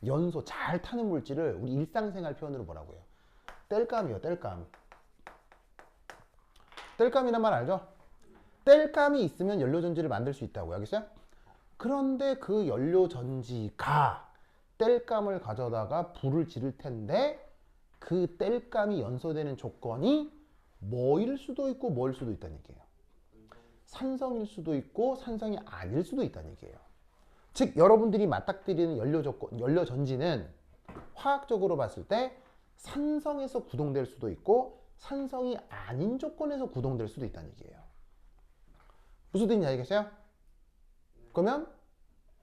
Speaker 1: 연소 잘 타는 물질을 우리 일상생활 표현으로 뭐라고요? 땔감이요, 땔감. 땔감이란 말 알죠? 땔감이 있으면 연료전지를 만들 수 있다고요. 알겠어요? 그런데 그 연료전지가 땔감을 가져다가 불을 지를 텐데 그 땔감이 연소되는 조건이 뭐일 수도 있고 뭐일 수도 있다는 얘기예요. 산성일 수도 있고 산성이 아닐 수도 있다는 얘기예요. 즉 여러분들이 맞닥뜨리는 연료전지는 화학적으로 봤을 때 산성에서 구동될 수도 있고 산성이 아닌 조건에서 구동될 수도 있다는 얘기예요. 무슨 뜻인지 알겠어요? 그러면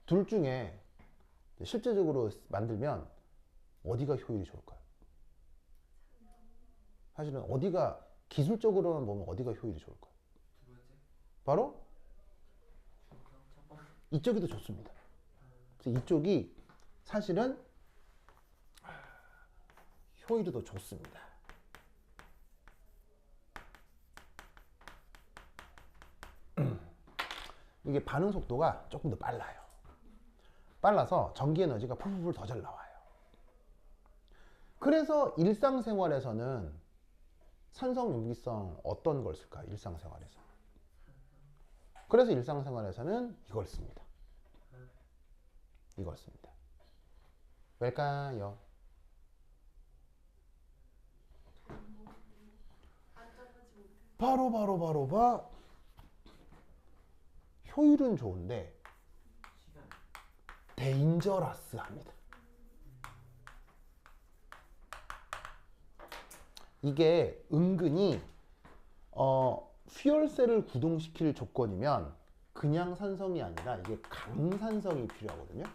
Speaker 1: 둘 중에 실제적으로 만들면 어디가 효율이 좋을까요? 사실은 어디가 기술적으로만 보면 어디가 효율이 좋을까요?
Speaker 2: 두 번째?
Speaker 1: 바로
Speaker 2: 첫 번째?
Speaker 1: 이쪽이 더 좋습니다. 그래서 이쪽이 사실은 효율이 더 좋습니다. 이게 반응 속도가 조금 더 빨라요. 빨라서 전기 에너지가 풀풀 더 잘 나와요. 그래서 일상생활에서는 산성 염기성 어떤 걸 쓸까요? 일상생활에서. 그래서 일상생활에서는 이걸 씁니다. 이걸 씁니다. 왜일까요? 바로 효율은 좋은데
Speaker 2: 시간.
Speaker 1: 데인저러스합니다. 이게 은근히 퓨얼셀을 구동시킬 조건이면 그냥 산성이 아니라 이게 강산성이 필요하거든요.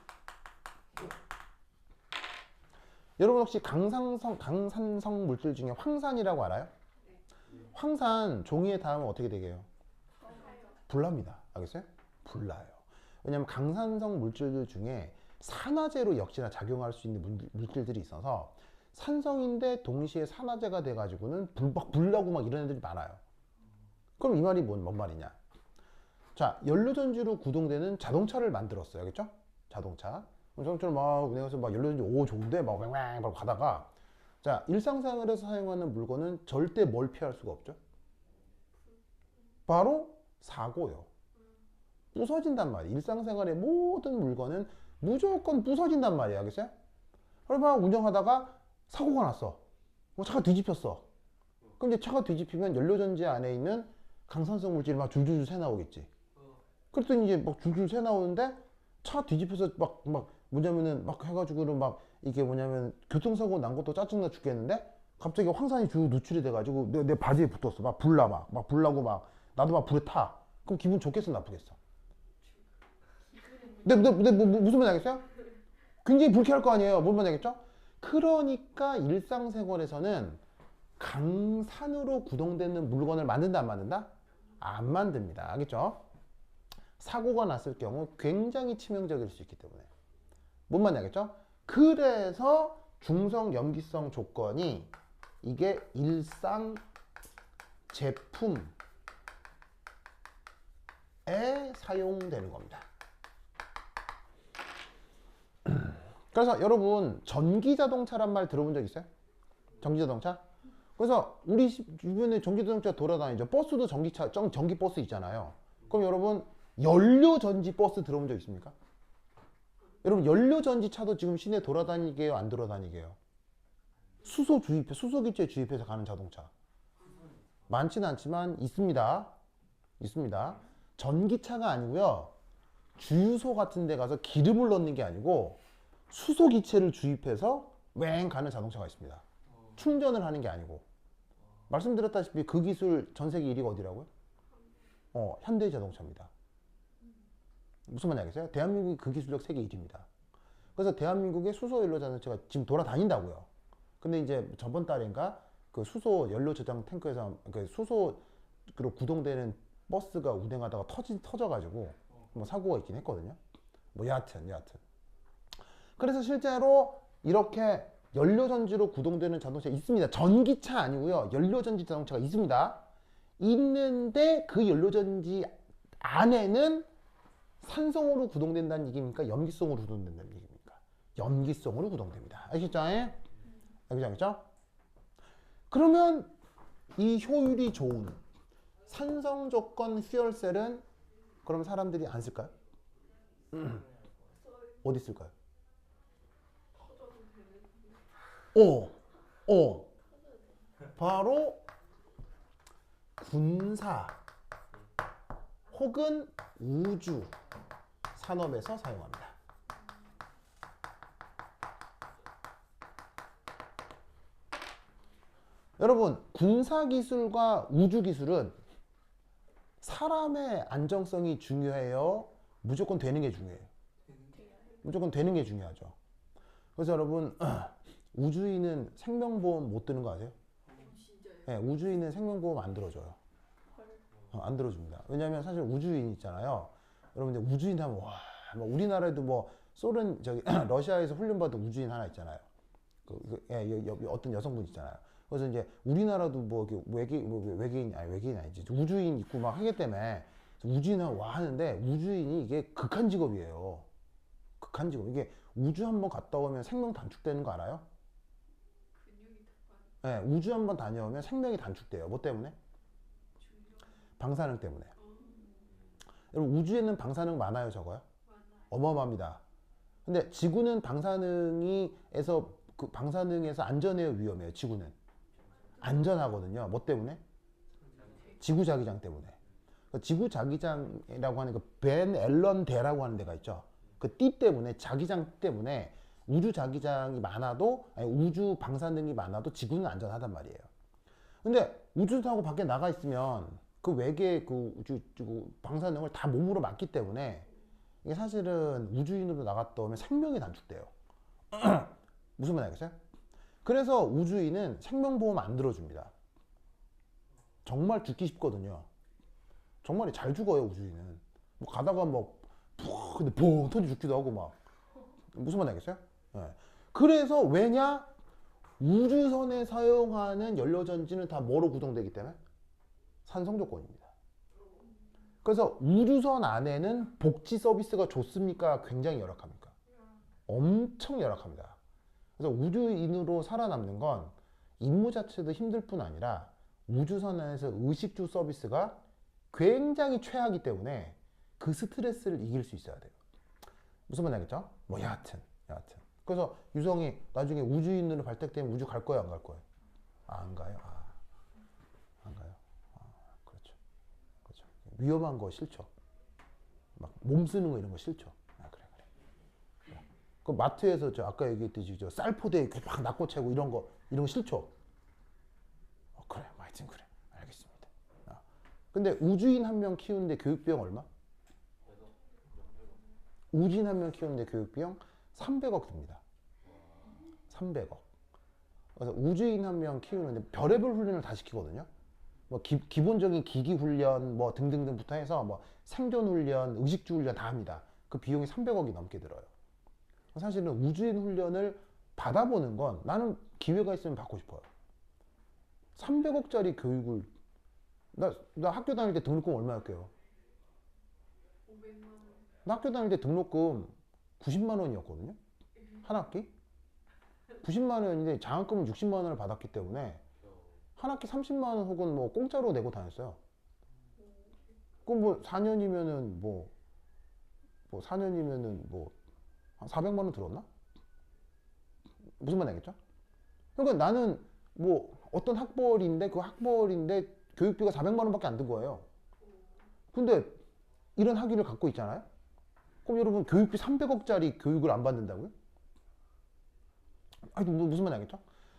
Speaker 1: 여러분 혹시 강산성 물질 중에 황산이라고 알아요? 황산 종이에 닿으면 어떻게 되게요? 불납니다. 알겠어요? 불나요. 왜냐하면 강산성 물질들 중에 산화제로 역시나 작용할 수 있는 물질들이 있어서 산성인데 동시에 산화제가 돼가지고는 불나고 막 이런 애들이 많아요. 그럼 이 말이 뭔 말이냐? 자, 연료전지로 구동되는 자동차를 만들었어요. 알겠죠? 자동차. 저처럼 막 운행해서 막 연료전지 오 좋은데 막 왱왱 막 가다가 자, 일상생활에서 사용하는 물건은 절대 뭘 피할 수가 없죠? 바로 사고요. 부서진단 말이에요. 일상생활의 모든 물건은 무조건 부서진단 말이에요. 알겠어요? 그럼 막 운전하다가 사고가 났어. 차가 뒤집혔어. 그럼 이제 차가 뒤집히면 연료전지 안에 있는 강산성 물질이 막 줄줄줄 새 나오겠지. 그랬더니 이제 막 줄줄 새 나오는데 차 뒤집혀서 막 뭐냐면은 막 해가지고는 막 이게 뭐냐면 교통사고 난 것도 짜증나 죽겠는데 갑자기 황산이 쭉 노출이 돼가지고 내 바지에 붙었어. 막 불나 막 불나고 막 나도 막 불에 타. 그럼 기분 좋겠어 나쁘겠어? 근데 무슨 말인지 알겠어요? 굉장히 불쾌할 거 아니에요. 뭔 말인지 알겠죠? 그러니까 일상생활에서는 강산으로 구동되는 물건을 만든다 안 만든다? 안 만듭니다. 알겠죠? 사고가 났을 경우 굉장히 치명적일 수 있기 때문에. 뭔 말인지 알겠죠? 그래서 중성 염기성 조건이 이게 일상 제품에 사용되는 겁니다. 그래서 여러분 전기자동차란 말 들어본 적 있어요? 전기자동차? 그래서 우리 주변에 전기자동차 돌아다니죠. 버스도 전기버스 있잖아요. 그럼 여러분 연료전지 버스 들어본 적 있습니까? 여러분 연료전지 차도 지금 시내 돌아다니게요? 안 돌아다니게요? 수소기체 주입해서 가는 자동차 많지는 않지만 있습니다. 있습니다. 전기차가 아니고요. 주유소 같은 데 가서 기름을 넣는 게 아니고 수소기체를 주입해서 왱 가는 자동차가 있습니다. 충전을 하는 게 아니고. 말씀드렸다시피 그 기술 전 세계 1위가 어디라고요? 현대자동차입니다. 무슨 말인지 알겠어요? 대한민국이 그 기술력 세계 1위입니다. 그래서 대한민국의 수소 연료 자동차가 지금 돌아다닌다고요. 근데 이제 저번 달인가 그 수소 연료 저장 탱크에서 그 수소로 구동되는 버스가 운행하다가 터져가지고 뭐 사고가 있긴 했거든요. 뭐 여하튼. 그래서 실제로 이렇게 연료전지로 구동되는 자동차 있습니다. 전기차 아니고요. 연료전지 자동차가 있습니다. 있는데 그 연료전지 안에는 산성으로 구동된다는 얘기입니까? 염기성으로 구동된다는 얘기입니까? 염기성으로 구동됩니다. 아시겠죠? 알겠죠? 그러면 이 효율이 좋은 산성 조건 퓨얼셀은 그럼 사람들이 안 쓸까요? 어디 쓸까요? 바로 군사 혹은 우주 산업에서 사용합니다. 여러분 군사 기술과 우주 기술은 사람의 안정성이 중요해요? 무조건 되는 게 중요해요? 무조건 되는 게 중요하죠. 그래서 여러분 우주인은 생명보험 못 드는 거 아세요? 네, 우주인은 생명보험 안 들어줘요. 안 들어줍니다. 왜냐하면 사실 우주인 있잖아요. 여러분들 우주인 하면 와, 뭐 우리나라에도 뭐 소련 러시아에서 훈련받은 우주인 하나 있잖아요. 어떤 여성분 있잖아요. 그래서 이제 우리나라도 뭐 외계인 아니지 우주인 있고 막 하기 때문에 우주인 하면 와 하는데 우주인이 이게 극한 직업이에요. 극한 직업. 이게 우주 한번 갔다 오면 생명 단축되는 거 알아요? 네, 우주 한번 다녀오면 생명이 단축돼요. 뭐 때문에? 방사능 때문에. 여러분 우주에는 방사능 많아요, 적어요? 어마어마합니다. 근데 지구는 방사능에서 안전해요, 위험해요? 지구는 안전하거든요. 뭐 때문에? 지구 자기장 때문에. 지구 자기장이라고 하는 그 벤 앨런 대라고 하는 데가 있죠. 그 띠 때문에 자기장 때문에 우주 자기장이 많아도 아니 우주 방사능이 많아도 지구는 안전하단 말이에요. 근데 우주 타고 밖에 나가 있으면 그 외계 그 우주 방사능을 다 몸으로 맞기 때문에 이게 사실은 우주인으로 나갔다 오면 생명이 단축돼요. 무슨 말 알겠어요? 그래서 우주인은 생명보험 안 들어줍니다. 정말 죽기 쉽거든요. 정말 잘 죽어요 우주인은. 뭐 가다가 근데 퐁 터지 죽기도 하고 막 무슨 말 알겠어요? 네. 그래서 왜냐? 우주선에 사용하는 연료전지는 다 뭐로 구성되기 때문에? 산성 조건입니다. 그래서 우주선 안에는 복지 서비스가 좋습니까? 굉장히 열악합니까? 엄청 열악합니다. 그래서 우주인으로 살아남는 건 임무 자체도 힘들 뿐 아니라 우주선 안에서 의식주 서비스가 굉장히 최악이기 때문에 그 스트레스를 이길 수 있어야 돼요. 무슨 말 알겠죠? 뭐 여하튼. 그래서 유성이 나중에 우주인으로 발탁되면 우주 갈 거예요, 안 갈 거예요? 안 가요. 안 가요. 그렇죠. 위험한 거 싫죠. 막 몸 쓰는 거 이런 거 싫죠. 그래. 그 마트에서 저 아까 얘기했듯이 저 쌀포대 막 낚고 채고 이런 거 싫죠. 그래, 하여튼 그래. 알겠습니다. 근데 우주인 한 명 키우는데 교육비용 얼마? 우주인 한 명 키우는데 교육비용 300억 듭니다. 300억. 그래서 우주인 한 명 키우는데 별의별 훈련을 다 시키거든요. 뭐 기본적인 기기 훈련 뭐 등등등부터 해서 뭐 생존 훈련, 의식주 훈련 다 합니다. 그 비용이 300억이 넘게 들어요. 사실은 우주인 훈련을 받아보는 건 나는 기회가 있으면 받고 싶어요. 300억짜리 교육을 나 학교 다닐 때 등록금 얼마였게요?
Speaker 3: 500만 원.
Speaker 1: 나 학교 다닐 때 등록금 90만 원이었거든요. 한 학기? 90만 원인데 장학금은 60만 원을 받았기 때문에 한 학기 30만 원 혹은 뭐 공짜로 내고 다녔어요. 그럼 뭐 4년이면은 뭐 4년이면은 뭐 한 400만 원 들었나? 무슨 말 알겠죠? 그러니까 나는 뭐 어떤 학벌인데 그 학벌인데 교육비가 400만 원밖에 안 든 거예요. 근데 이런 학위를 갖고 있잖아요. 그럼 여러분 교육비 300억짜리 교육을 안 받는다고요? 하여튼 무슨 말 알겠죠?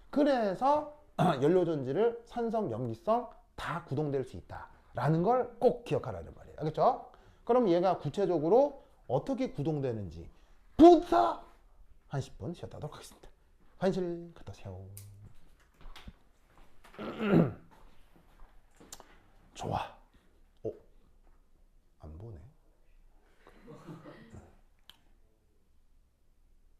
Speaker 1: 그래서 연료전지를 산성, 염기성 다 구동될 수 있다라는 걸 꼭 기억하라는 말이에요. 알겠죠? 그럼 얘가 구체적으로 어떻게 구동되는지 부터 한 10분 쉬었다 하도록 하겠습니다. 화장실 갔다 오세요. 좋아. 안 보네.